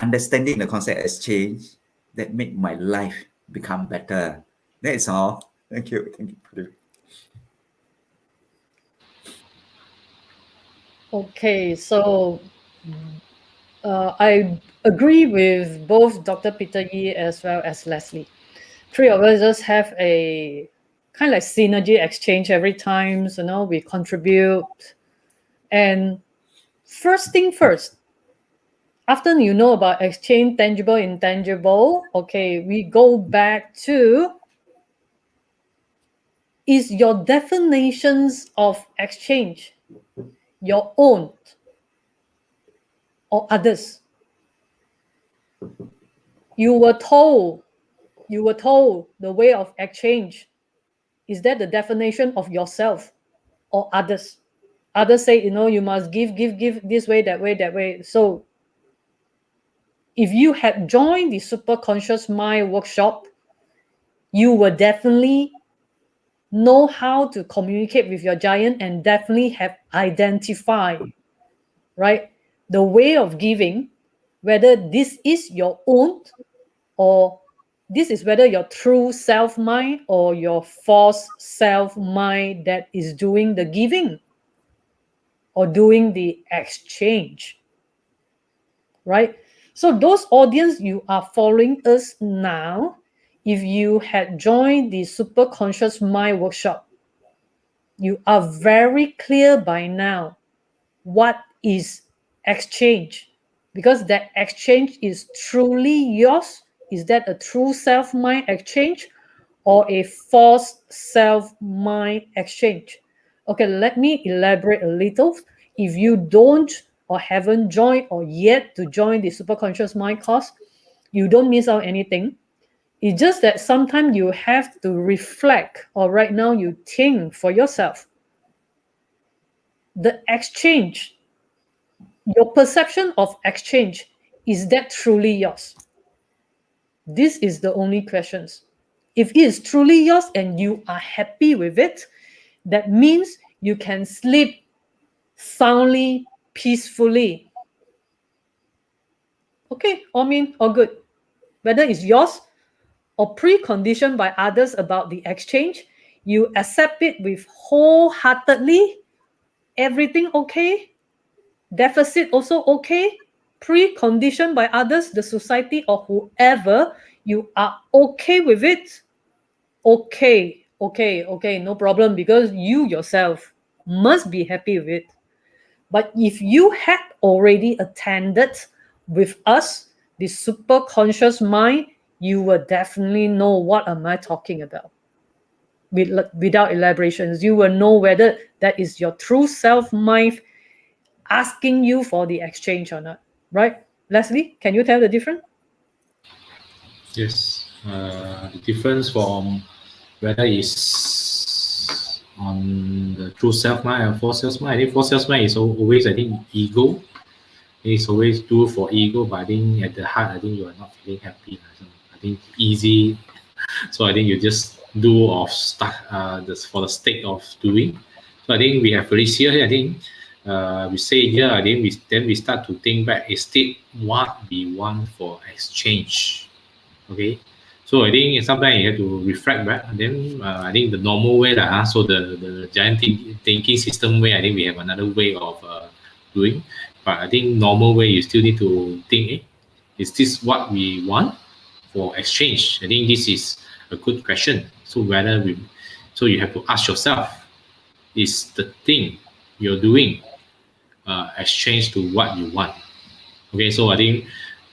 understanding the concept exchange that make my life become better. That's all. Thank you. Thank you. Okay, so I agree with both Dr. Peter Yee as well as Leslie. Three of us just have a kind of like synergy exchange every time, we contribute. And first thing first, after you know about exchange, tangible, intangible, okay, we go back to, is your definitions of exchange your own or others? You were told the way of exchange. Is that the definition of yourself or others? Others say, you must give this way, that way, that way. So if you had joined the Super Conscious Mind workshop, you will definitely know how to communicate with your giant and definitely have identified, right, the way of giving, whether this is your own or this is whether your true self mind or your false self mind that is doing the giving or doing the exchange, right? So those audience you are following us now, if you had joined the Super Conscious Mind workshop, you are very clear by now what is exchange, because that exchange is truly yours. Is that a true self-mind exchange or a false self-mind exchange? Okay, let me elaborate a little. If you don't or haven't joined or yet to join the Super Conscious Mind course, you don't miss out anything. It's just that sometimes you have to reflect, or right now you think for yourself. The exchange, your perception of exchange, is that truly yours? This is the only questions. If it is truly yours and you are happy with it, that means you can sleep soundly, peacefully. Okay, all good. Whether it's yours or preconditioned by others about the exchange, you accept it with wholeheartedly. Everything okay? Deficit also okay? Preconditioned by others, the society or whoever, you are okay with it? Okay, no problem, because you yourself must be happy with it. But if you had already attended with us, the Super Conscious Mind, you will definitely know what am I talking about. Without elaborations, you will know whether that is your true self mind asking you for the exchange or not. Right? Leslie, can you tell the difference? Yes. The difference from whether it's on the true self mind and false self mind. I think false self mind is always, I think, ego. It's always do for ego, but I think at the heart, I think you are not feeling happy. So I think easy. So I think you just do of stuff just for the sake of doing. So I think we have Felicia here. I think we say here. I think we start to think back. Instead, what we want for exchange. Okay, so I think sometimes you have to reflect back. And then I think the normal way lah. So the giant thinking system way. I think we have another way of doing. But I think normal way you still need to think. Is this what we want for exchange? I think this is a good question. So whether we, so you have to ask yourself: is the thing you're doing exchange to what you want? Okay, so I think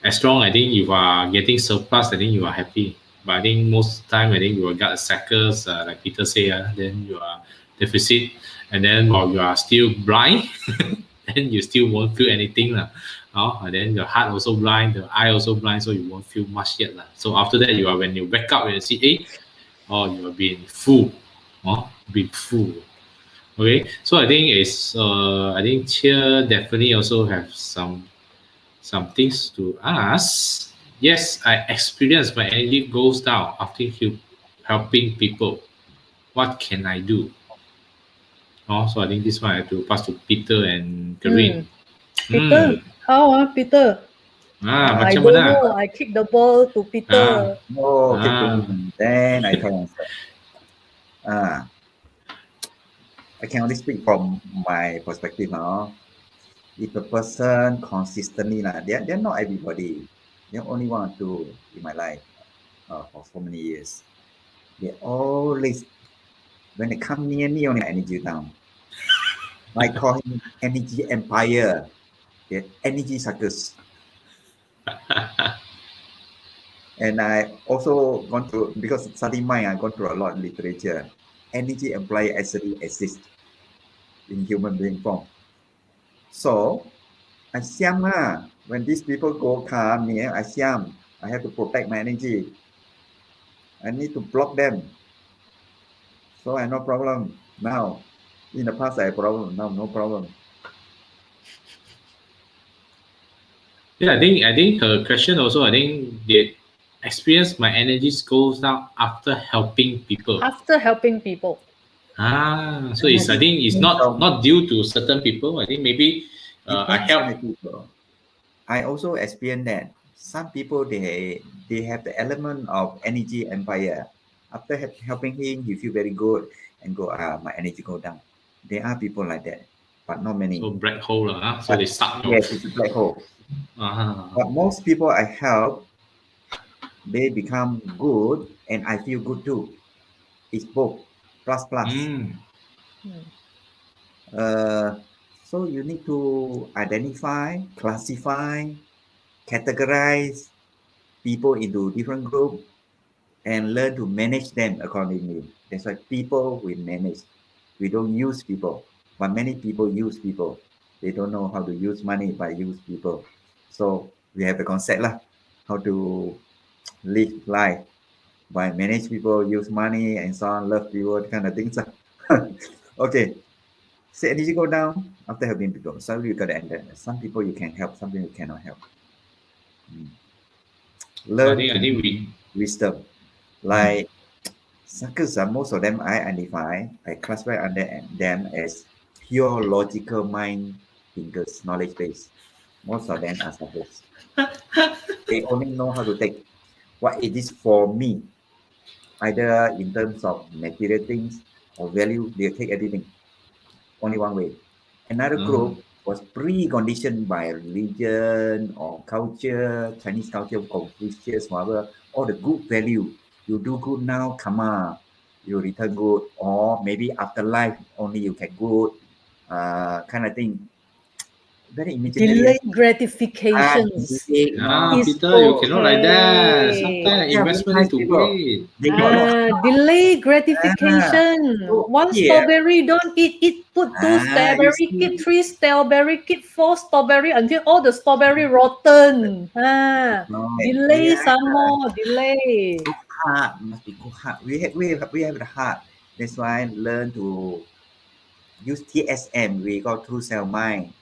as long I think you are getting surplus, I think you are happy. But I think most time I think you will get a suckers, like Peter say, then you are deficit, and then while you are still blind, then you still won't feel anything lah. And then your heart also blind, the eye also blind, so you won't feel much yet lah. So after that, you are when you wake up and you see, you have been full, been full. Okay, so I think it's I think here definitely also have some things to ask. Yes, I experience my energy goes down after helping people. What can I do? So I think this one I have to pass to Peter and Kareem. Peter, how Peter? I Macam don't mana? know. I kick the ball to Ah, Peter. Oh, okay, to ah. me. Then I can answer. Ah, I can only speak from my perspective now. If a person consistently, they're not everybody. They're only one or two in my life for so many years. They always, when they come near me, only my energy down. I call him energy empire. They're energy suckers. And I also gone through, because studying mind, I gone through a lot of literature. Energy employer actually exists in human being form. So I siam lah. When these people go come near, I siam. I have to protect my energy. I need to block them. So I no problem. Now, in the past I had problem. Now no problem. Yeah, I think her question also. I think the experience my energy goes down after helping people. After helping people. So it's, I think it's not due to certain people. I think maybe I Depends on help. the people. I also experienced that some people they have the element of energy empire. After helping him, he feel very good and go my energy go down. There are people like that, but not So many. black hole lah. So But they suck you. yes, it's a black hole. Ah, But most people I help, they become good, and I feel good too. It's both plus plus. mm. Hmm. Uh, so you need to identify, classify, categorize people into different group and learn to manage them accordingly. That's why people we manage. We don't use people, but many people use people. They don't know how to use money, but use people. So we have the concept lah, how to live life by manage people, use money and so on, love people, kind of things. Okay. Say energy go down after helping people. So you gotta end that. Some people you can help, some people you cannot help. Mm. So I Learn think to I think use we. wisdom. Like suckers are most of them I identify, I classify under them as pure logical mind thinkers, knowledge base. Most of them are suckers. They only know how to take what it is for me, either in terms of material things or value, they take everything only one way. Another Uh, group was preconditioned by religion or culture, Chinese culture, Confucius, whatever, all the good value. You do good now, karma, you return good, or maybe afterlife only you get good, kind of thing. Very imaginary. Delayed gratifications Delay, no. is Peter, you cannot like that. But Sometimes okay. they are very investment nice need to people. wait. They got no Delay ah, gratification. so One here, strawberry, don't eat it. Put two you strawberry, keep see, three strawberry, keep four strawberry until all the strawberry rotten. no, Delay yeah, some more, delay. heart must be good heart. We have the heart. That's why learn to use TSM. We got true self mind,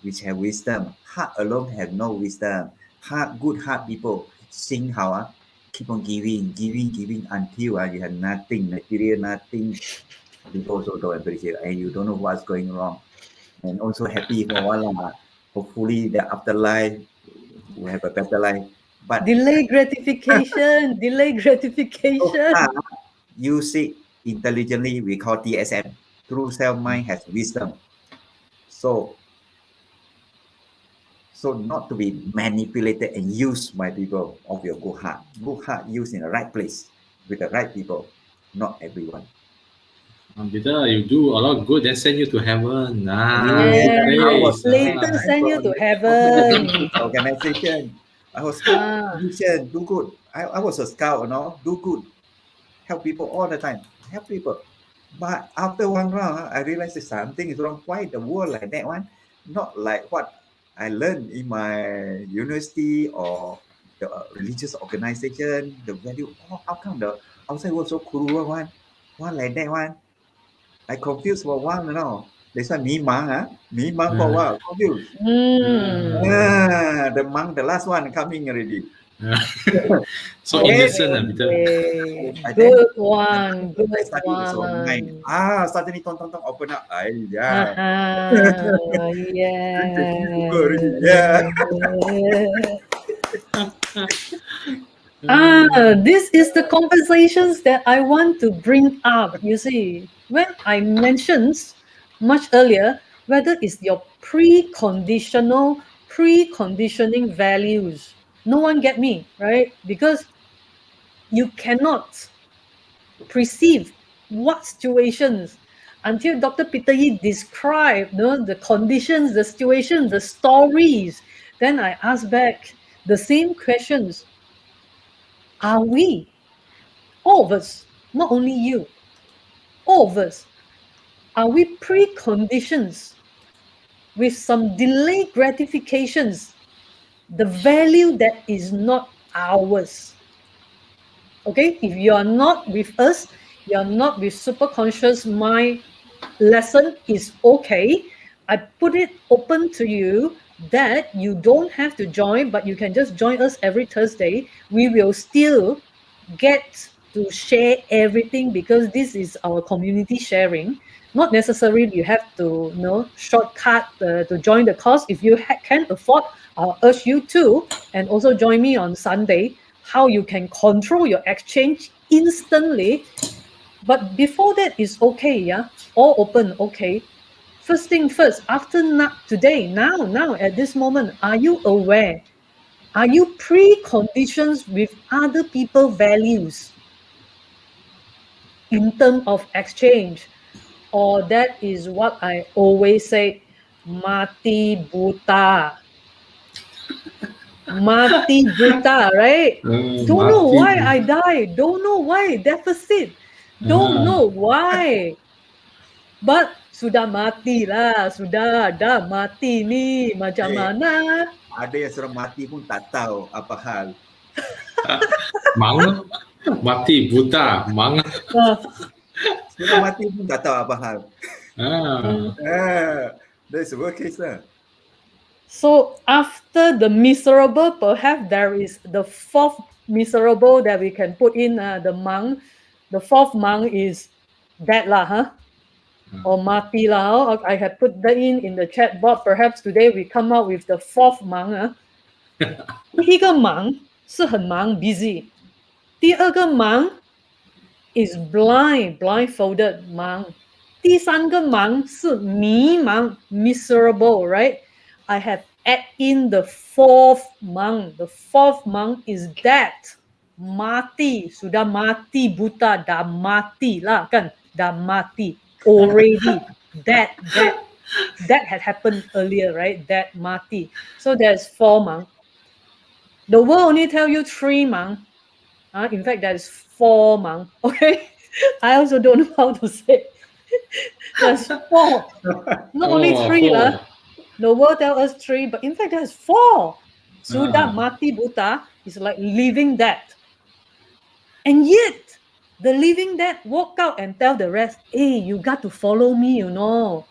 which have wisdom. Heart alone have no wisdom. Heart, good heart people sing how keep on giving, giving, giving until you have nothing, material, nothing. People also don't appreciate, and you don't know what's going wrong. And also happy for one lah. Hopefully the afterlife will have a better life. But Delay gratification, delay so gratification. heart, use it intelligently. We call TSM. True self mind has wisdom. So not to be manipulated and used by people of your good heart. Good heart used in the right place with the right people, not everyone. Peter, you do a lot of good, then send you to heaven. Yeah, Good I was place. Yes, later send you to heaven. organization. I was Ah, mission, do good. I was a scout, do good. Help people all the time. Help people. But after one round, I realized that something is wrong. Why the world like that one? Not like what I learned in my university or the religious organization, the value. Oh, how come the outside world so cruel one? One like that one? I confused for one, That's why me mang, me mang for a Uh, while, confused. mm. The monk, the last one coming already. uh, so Then innocent, Peter. Okay, I then good the one, good I study also mind. one. Suddenly tong open up. Yeah. Uh-huh, Drink the tea yeah. already. Yeah. This is the conversations that I want to bring up. You see, when I mentioned much earlier, whether it's your preconditioning values, no one get me, right? Because you cannot perceive what situations until Dr. Peter Yi described the conditions, the situation, the stories. Then I ask back the same questions. Are we, all of us, not only you, all of us, are we preconditions with some delayed gratifications, the value that is not ours? Okay, if you are not with us, you are not with super conscious mind lesson, is okay. I put it open to you that you don't have to join, but you can just join us every Thursday. We will still get to share everything because this is our community sharing. Not necessarily you have to shortcut to join the course. If you can afford, I'll urge you to, and also join me on Sunday, how you can control your exchange instantly. But before that is okay, yeah, all open, okay. First thing first, after today, now at this moment, are you aware? Are you preconditions with other people values in terms of exchange? Or that is what I always say, mati buta. Mati buta, right? Don't know Mati. why I die. Don't know why deficit. Don't know why. But sudah mati lah. Sudah, dah mati ni. Macam mana? Ada yang sudah mati pun tak tahu apa hal. Manga. Mati buta. Manga. Sudah mati pun tak tahu apa hal. Ah. That's the worst case lah. So after the miserable, perhaps there is the fourth miserable that we can put in the monk. The fourth monk is dead lah, huh? Or mati lah. I have put that in the chat box. Perhaps today we come out with the fourth monk. 第一个忙是很忙 busy， 第二个忙 is blindfolded 忙，第三个忙是迷茫 miserable, right? I have add in the fourth monk. The fourth monk is that mati, sudah mati buta, dah mati lah kan, dah mati already. That had happened earlier, right? That mati. So there's four monk. The world only tell you three monk. In fact, there's four monk. Okay, I also don't know how to say. There's four, not only three lah. The world tell us three, but in fact there's four. Sudah mati buta is like living dead. And yet, the living dead walk out and tell the rest, hey, you got to follow me, you know.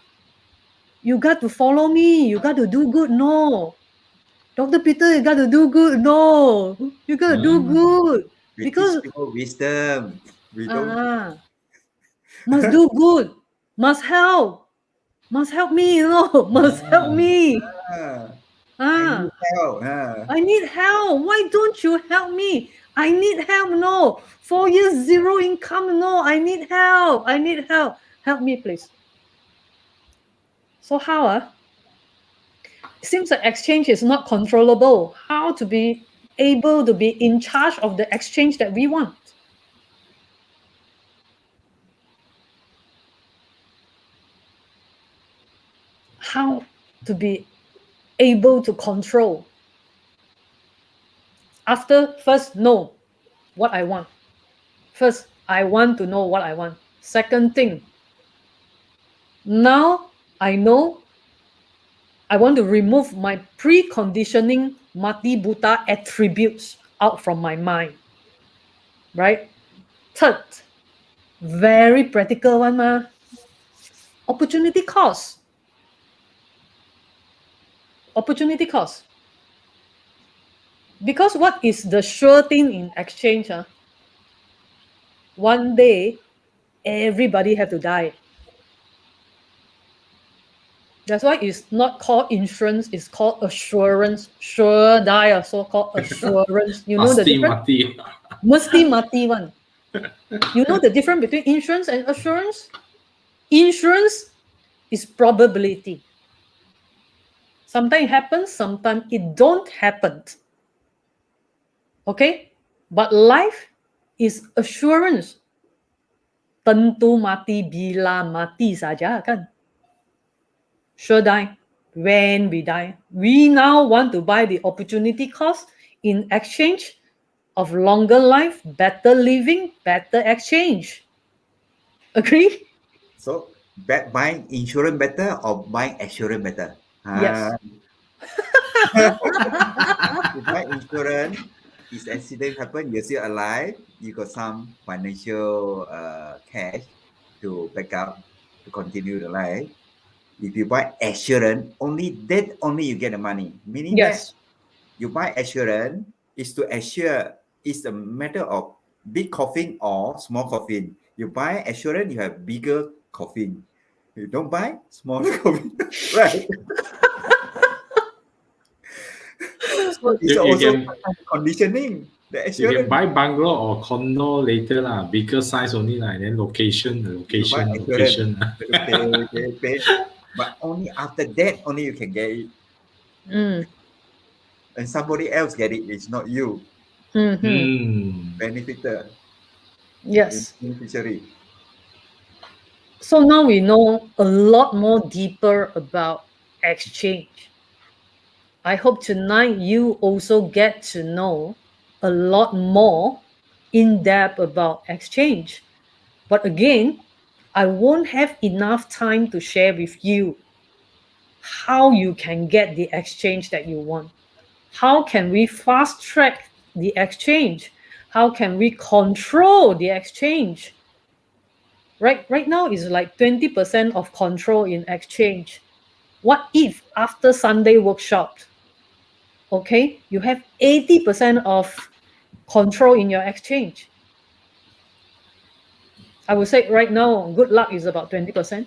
You got to follow me. You got to do good, no. Dr. Peter, you got to do good, no. You got to do good. We Because teach people wisdom. We don't. Must do good. Must help. Must help me, you know. Must help me. I need help. I need help. Why don't you help me? I need help. No. 4 years, zero income. No, I need help. I need help. Help me, please. So how? It seems that exchange is not controllable. How to be able to be in charge of the exchange that we want? How to be able to control? After first know what I want. First, I want to know what I want. Second thing, now I know I want to remove my preconditioning mati buta attributes out from my mind. Right? Third, very practical one, opportunity cost. Opportunity cost. Because what is the sure thing in exchange? One day, everybody have to die. That's why it's not called insurance, it's called assurance. Sure die or so-called assurance. You know the Pasti difference? mati. Mesti mati one. You know the difference between insurance and assurance? Insurance is probability. Sometimes it happens, sometimes it don't happen. Okay? But life is assurance. Tentu mati bila mati saja kan? Sure die. When we die. We now want to buy the opportunity cost in exchange of longer life, better living, better exchange. Agree? So buying insurance better or buying assurance better? Yes. You buy insurance, if accident happen, you're still alive, you got some financial cash to back up to continue the life. If you buy assurance, only you get the money. Meaning that Yes. you buy assurance is to assure, it's a matter of big coffin or small coffin. You buy assurance, you have bigger coffin. You don't buy smaller coffin, right? So it's You also can conditioning. The you can assurance, buy bungalow or condo later lah, bigger size only lah, and then location, you buy location, assurance, location. pay, but only after that only you can get it, Mm. and somebody else get it. It's not you, Mm-hmm. benefitor, Yes. beneficiary. So now we know a lot more deeper about exchange. I hope tonight you also get to know a lot more in depth about exchange. But again, I won't have enough time to share with you how you can get the exchange that you want. How can we fast track the exchange? How can we control the exchange? Right now is like 20% of control in exchange. What if after Sunday workshop, okay, you have 80% of control in your exchange? I would say right now, good luck is about 20%,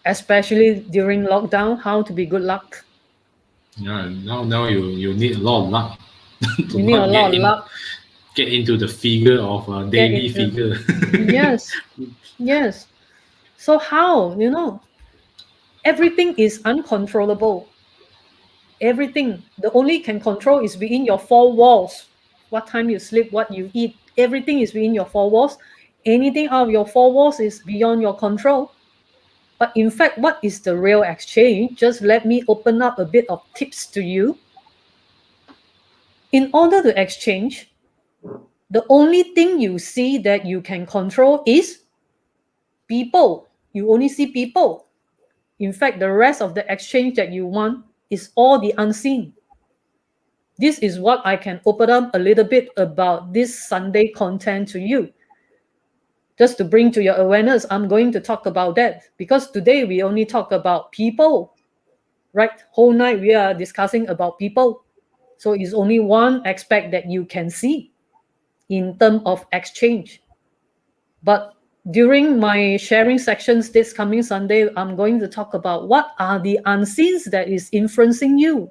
especially during lockdown, how to be good luck. Yeah, now you need a lot of luck to You need a not lot of luck. get into the figure of a Get daily into, figure. yes, yes. So how, everything is uncontrollable. Everything, the only can control is within your four walls. What time you sleep, what you eat, everything is within your four walls. Anything out of your four walls is beyond your control. But in fact, what is the real exchange? Just let me open up a bit of tips to you. In order to exchange, the only thing you see that you can control is people. You only see people. In fact, the rest of the exchange that you want is all the unseen. This is what I can open up a little bit about this Sunday content to you. Just to bring to your awareness, I'm going to talk about that because today we only talk about people, right? Whole night we are discussing about people. So it's only one aspect that you can see in terms of exchange. But during my sharing sections this coming Sunday, I'm going to talk about what are the unseens that is influencing you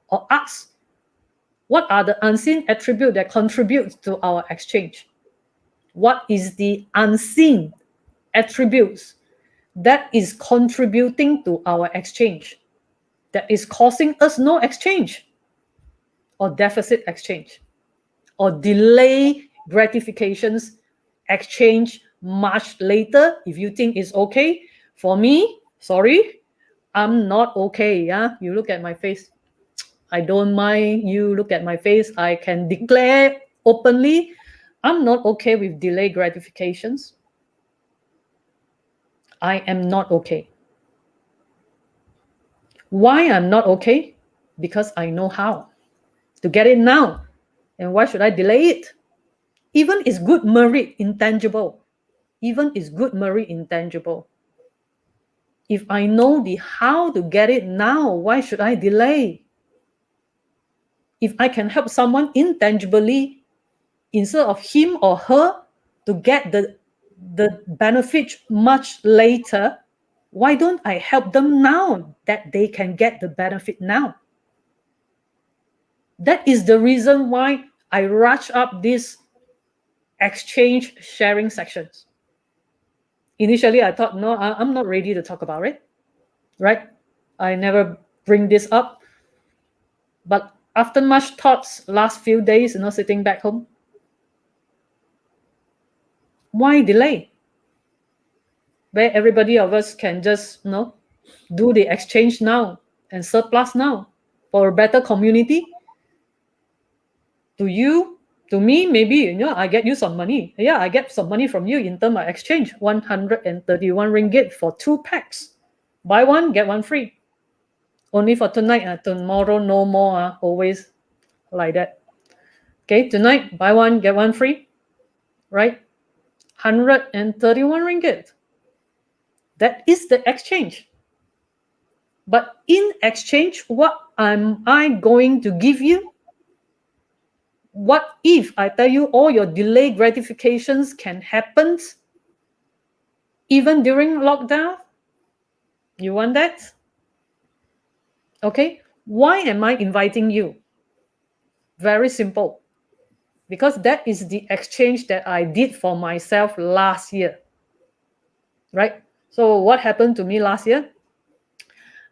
or us. What are the unseen attributes that contribute to our exchange? What is the unseen attributes that is contributing to our exchange, that is causing us no exchange or deficit exchange or delay gratifications exchange much later if you think it's okay? For me, sorry, I'm not okay. Yeah, you look at my face, I don't mind you look at my face. I can declare openly, I'm not okay with delayed gratifications. I am not okay. Why I'm not okay? Because I know how to get it now. And why should I delay it? Even is good merit intangible. Even is good merit intangible. If I know the how to get it now, why should I delay? If I can help someone intangibly instead of him or her to get the benefit much later, Why don't I help them now that they can get the benefit now? That is the reason why I rush up these exchange sharing sections. Initially, I thought, no, I'm not ready to talk about it, right? I never bring this up. But after much thoughts, last few days, sitting back home, why delay? Where everybody of us can just, do the exchange now and surplus now for a better community. To you, to me, maybe, I get you some money. Yeah, I get some money from you in terms of exchange, 131 ringgit for 2 packs. Buy one, get one free. Only for tonight. Tomorrow, no more. Always like that. Okay, tonight, buy one, get one free. Right? 131 ringgit. That is the exchange. But in exchange, what am I going to give you? What if I tell you all your delayed gratifications can happen even during lockdown? You want that? Okay. Why am I inviting you? Very simple. Because that is the exchange that I did for myself last year. Right? So what happened to me last year?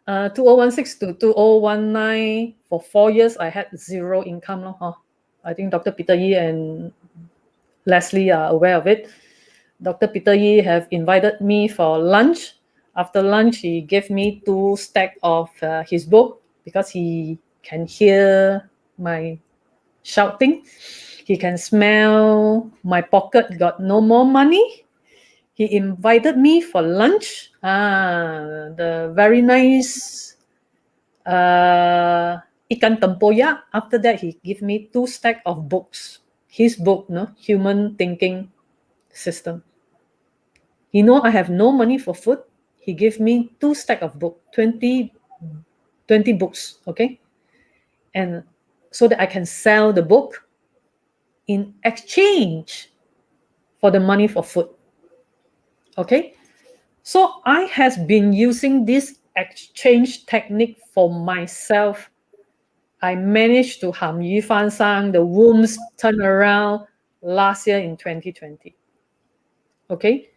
2016 to 2019, for 4 years, I had zero income. I think Dr. Peter Yee and Leslie are aware of it. Dr. Peter Yee have invited me for lunch. After lunch, he gave me 2 stacks of his book because he can hear my shouting. He can smell my pocket got no more money. He invited me for lunch. The very nice ikan tempoyak. After that, he gave me 2 stacks of books. His book, Human Thinking System. He know I have no money for food. He gave me 2 stacks of book, 20 books, okay? And so that I can sell the book in exchange for the money for food. Okay? So I have been using this exchange technique for myself. I managed to ham yu fan sang, the wombs turn around last year in 2020. Okay?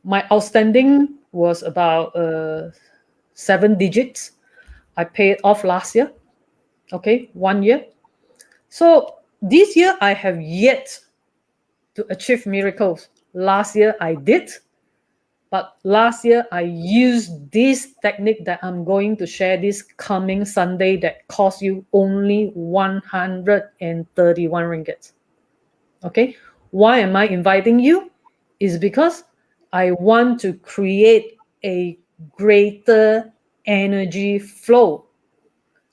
My outstanding was about 7 digits. I paid off last year. Okay, 1 year. So this year I have yet to achieve miracles. Last year I did, but last year I used this technique that I'm going to share this coming Sunday that cost you only 131 ringgit. Okay, why am I inviting you? Is because I want to create a greater energy flow.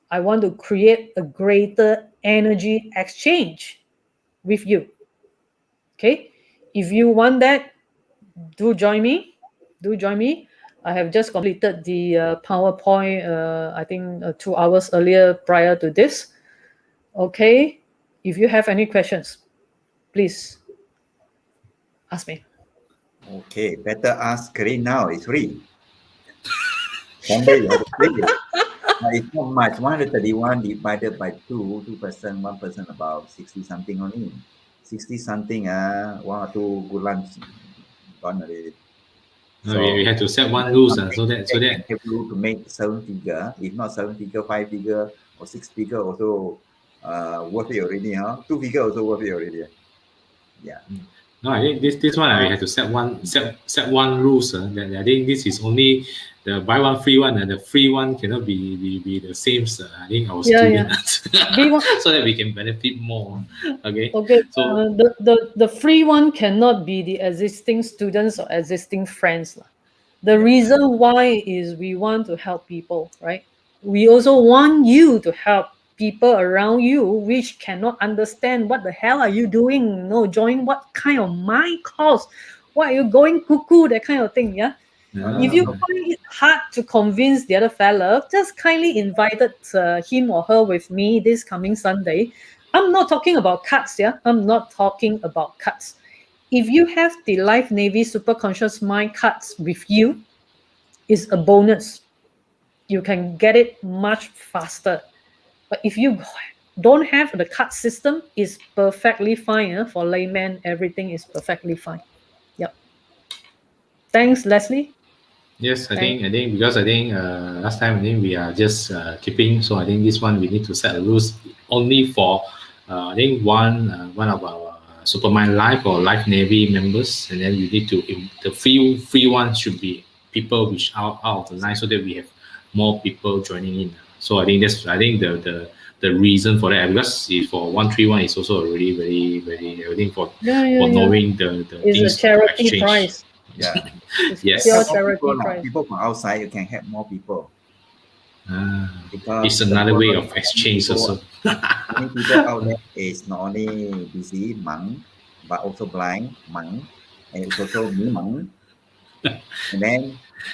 I want to create a greater energy exchange with you. Okay, if you want that, do join me. I have just completed the PowerPoint, I think 2 hours earlier prior to this. Okay, if you have any questions, please ask me. Okay, better ask Karin now. It's free. Sunday you have to pay it. It's not much. 131 divided by 2 person, 1 person about 60 something only. 60 something, 1 or 2 good lunch gone already. No, we have to set one rules, so that able to make 7 figure, if not 7 figure, 5 figure or 6 figure also worth it already, 2 figure also worth it already. Yeah. No, I think this one we have to set one rules. That I think this is only the buy one free one, and the free one cannot be the same. I think our students, so that we can benefit more. Okay. Okay. So the free one cannot be the existing students or existing friends. The reason why is we want to help people, right? We also want you to help people around you which cannot understand what the hell are you doing, join what kind of mind course, why are you going cuckoo, that kind of thing. Yeah. If you find it hard to convince the other fellow, just kindly invited him or her with me this coming Sunday. I'm not talking about cuts. Yeah, I'm not talking about cuts. if you have the Life Navy Super Conscious Mind cards with you, it's a bonus. You can get it much faster. But if you don't have the card system, it's perfectly fine. For layman, everything is perfectly fine. Yep. Thanks, Leslie. Yes, Thanks. I think because I think last time I think we are just keeping. So I think this one we need to set a rules only for I think one of our Supermind Life or Life Navy members, and then we need to the free one should be people which out of the line so that we have more people joining in. So I think the reason for that because for 131 is also already very I think for Yeah. knowing the It's a things to charity exchange. prize. Yeah. It's Help pure Yes. more people charity lah. prize. People from outside, you can help more people Ah, it's because the another way world, of exchange also. many people out there is not only busy, mang, but also blind, mang, and it's also me, mang. And then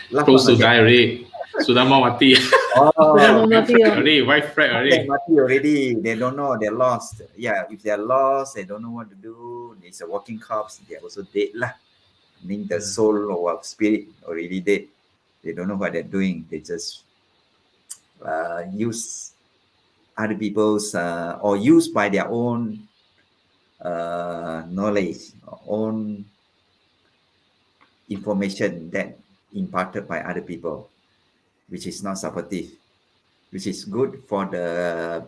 last but Close not to yet, die already. Sudah mau mati. Sudah oh, mau mati ya. Already, wife fret they're already. mati already. They don't know. They're lost. Yeah, if they're lost, they don't know what to do. It's a walking corpse. They're also dead lah. Meaning the soul or spirit already dead. They don't know what they're doing. They just use other people's or used by their own knowledge, own information that imparted by other people, which is not supportive, which is good for the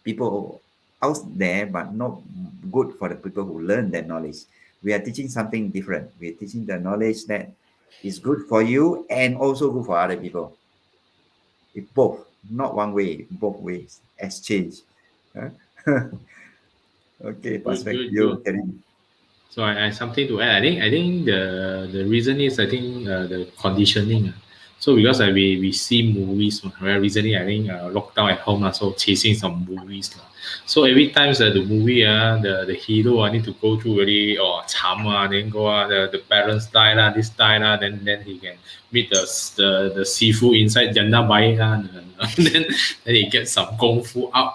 people out there, but not good for the people who learn that knowledge. We are teaching something different. We're teaching the knowledge that is good for you and also good for other people. It both, not one way, both ways. Exchange. Huh? Okay, pass Good, back to good, good. you, Karim. So I something to add. I think the reason is I think the conditioning. So because we see movies, right? Recently I think lockdown at home, so chasing some movies. So every time the movie, the hero need to go through really then go the parents die this die then he can meet the seafood inside janda bai then he get some kung fu out,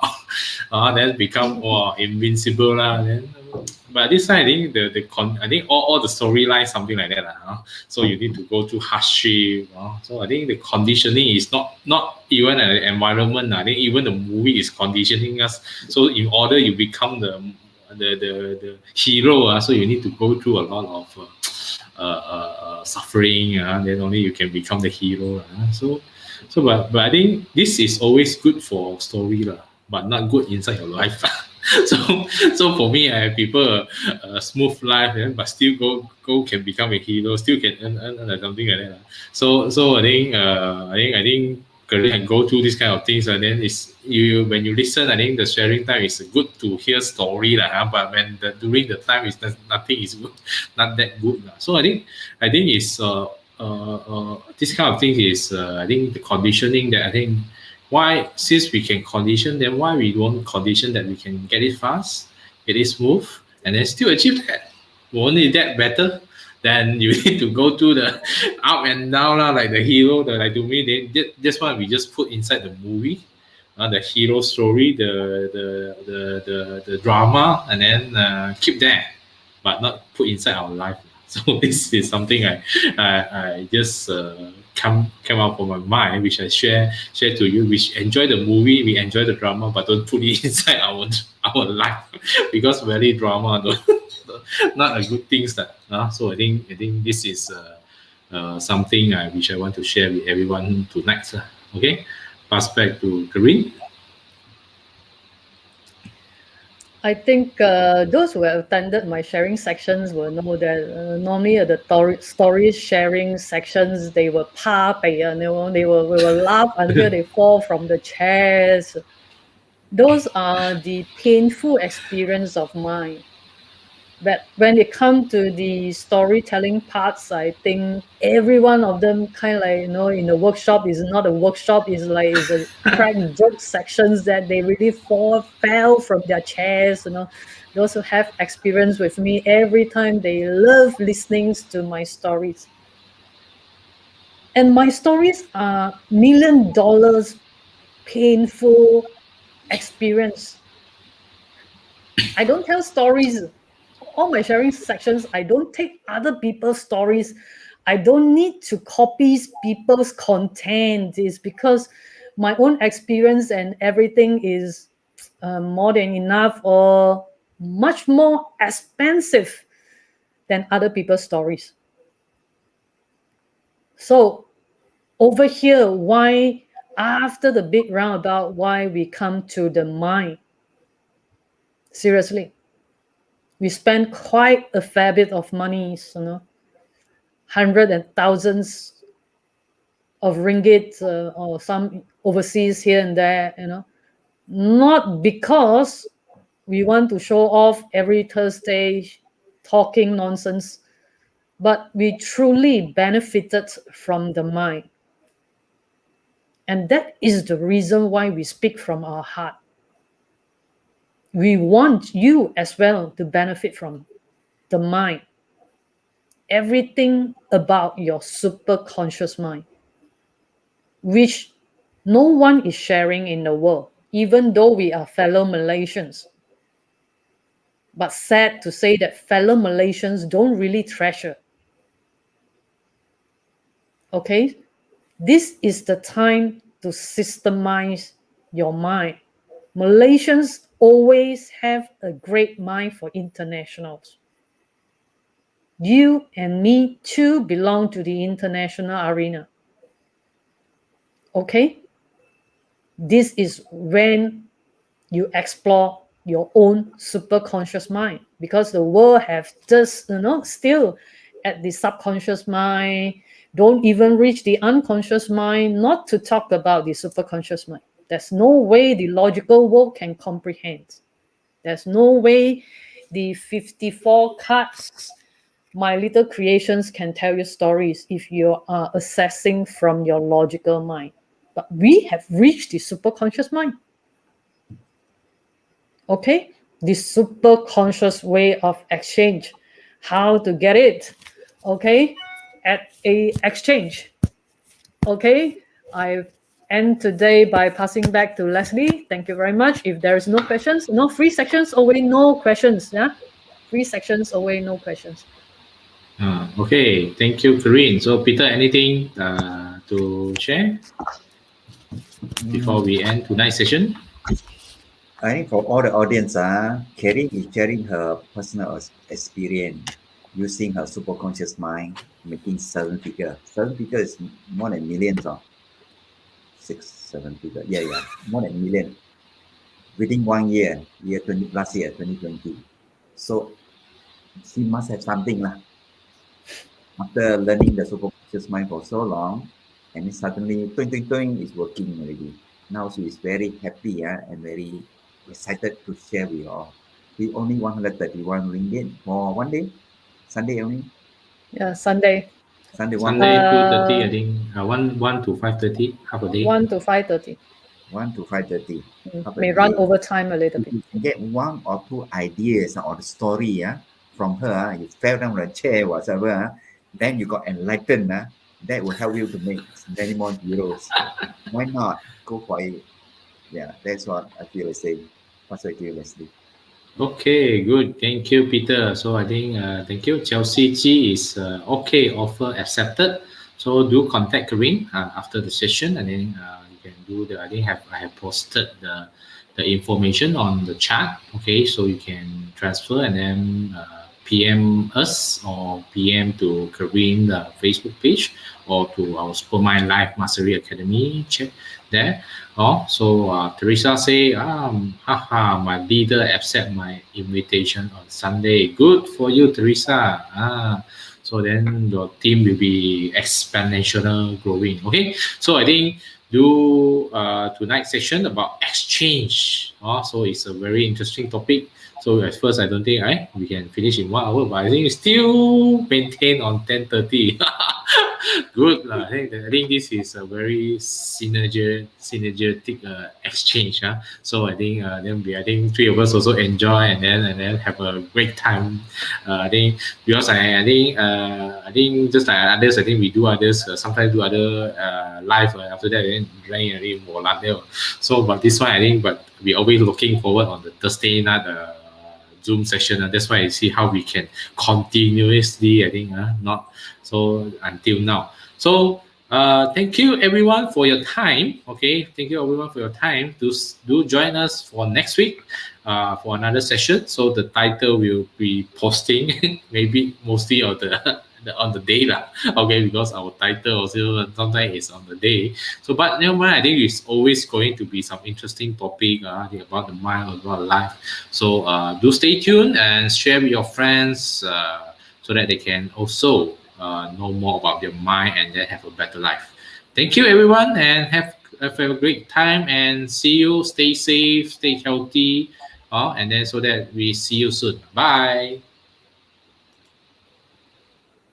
then become invincible then but this time I think I think all the storyline something like that so you need to go through hardship. So I think the conditioning is not even an environment. I think even the movie is conditioning us. So in order you become the hero, so you need to go through a lot of suffering. Then only you can become the hero. But I think this is always good for story but not good inside your life. so so for me I prefer a smooth life, but still go can become a hero, still can earn something like that. So I think career can go through this kind of things, and then it's you when you listen. I think the sharing time is good to hear story but when during the time is nothing is good, not that good So I think it's this kind of thing is I think the conditioning that I think why since we can condition then why we don't condition that we can get it fast, get it smooth, and then still achieve that. Only that better then you need to go through the up and down like the hero like to me this one we just put inside the movie, the hero story, the drama, and then keep there but not put inside our life. So this is something I just come out from my mind, which I share to you. Which enjoy the movie, we enjoy the drama, but don't put it inside our life because very drama, not a good things that. So I think this is something which I want to share with everyone tonight. Okay, pass back to Karin. I think those who have attended my sharing sections will know that normally at the story sharing sections they will pop and they will laugh until they fall from the chairs. Those are the painful experience of mine. But when it comes to the storytelling parts, I think every one of them kind of like in the workshop is not a workshop, is a crack joke sections that they really fell from their chairs. Those who have experience with me every time they love listening to my stories. And my stories are $1 million painful experience. I don't tell stories all my sharing sections, I don't take other people's stories. I don't need to copy people's content. Is because my own experience and everything is more than enough or much more expensive than other people's stories. So over here, why after the big roundabout, why we come to the mind? Seriously, we spend quite a fair bit of money, hundreds and thousands of ringgit or some overseas here and there, not because we want to show off every Thursday talking nonsense, but we truly benefited from the mind. And that is the reason why we speak from our heart. We want you as well to benefit from the mind. Everything about your super conscious mind, which no one is sharing in the world, even though we are fellow Malaysians. But sad to say that fellow Malaysians don't really treasure. Okay? This is the time to systemize your mind. Malaysians always have a great mind for internationals. You and me too belong to the international arena. Okay? This is when you explore your own superconscious mind, because the world have just, still at the subconscious mind, don't even reach the unconscious mind, not to talk about the superconscious mind. There's no way the logical world can comprehend. There's no way the 54 cards, my little creations, can tell you stories if you are assessing from your logical mind. But we have reached the superconscious mind. Okay, the super conscious way of exchange. How to get it? Okay, at a exchange. Okay, I end today by passing back to Leslie. Thank you very much. If there is no questions, no free sections, away no questions. Yeah, free sections, away no questions. Okay, thank you, Corinne. So, Peter, anything to share before we end tonight's session? I think for all the audience, Karen is sharing her personal experience using her superconscious mind, making seven figure. Seven figure is more than millions of 7 figure. Yeah, more than million within 1 year, last year, 2020. So she must have something lah. After learning the superconscious mind for so long, and then suddenly, twing is working already. Now she is very happy and very excited to share with you all. We only 131 ringgit for 1 day, Sunday only. Yeah, Sunday. Sunday Sunday 2:30, I 1 think. One to 5:30, half a day. 1 to 5:30. 1 to 5:30. May run over time a little If bit. you can get one or two ideas or the story from her, you fell down the chair, whatever, then you got enlightened. That will help you to make many more euros. Why not? Go for it. Yeah, that's what I feel like saying. What's your feel, Leslie? Okay, good. Thank you, Peter. So I think, thank you. Chelsea G is okay, offer accepted. So do contact Corinne after the session, and then you can do the. I have posted the information on the chat. Okay, so you can transfer and then PM us or PM to Corinne the Facebook page or to our Supermind Life Mastery Academy check there. Oh, so Teresa say, haha, my leader accept my invitation on Sunday. Good for you, Teresa. So then your team will be exponential growing. Okay, so I think do tonight's session about exchange. So it's a very interesting topic. So at first, I don't think we can finish in 1 hour, but I think we still maintain on 10:30. Good. I think this is a very synergetic exchange. So I think I think three of us also enjoy and then have a great time. I think because I think just like others, I think we do others sometimes do other live after that then I think so but this one I think but we always looking forward on the Thursday night Zoom session. That's why I see how we can continuously, I think, not so until now. So thank you everyone for your time. Okay, thank you everyone for your time. Do join us for next week for another session. So the title will be posting maybe mostly on on the day lah. Okay, because our title also sometimes is on the day. So but never mind. I think it's always going to be some interesting topic about the mind, about life. So do stay tuned and share with your friends so that they can also know more about their mind and then have a better life. Thank you, everyone, and have a great time. And see you. Stay safe, stay healthy, and then so that we see you soon. Bye.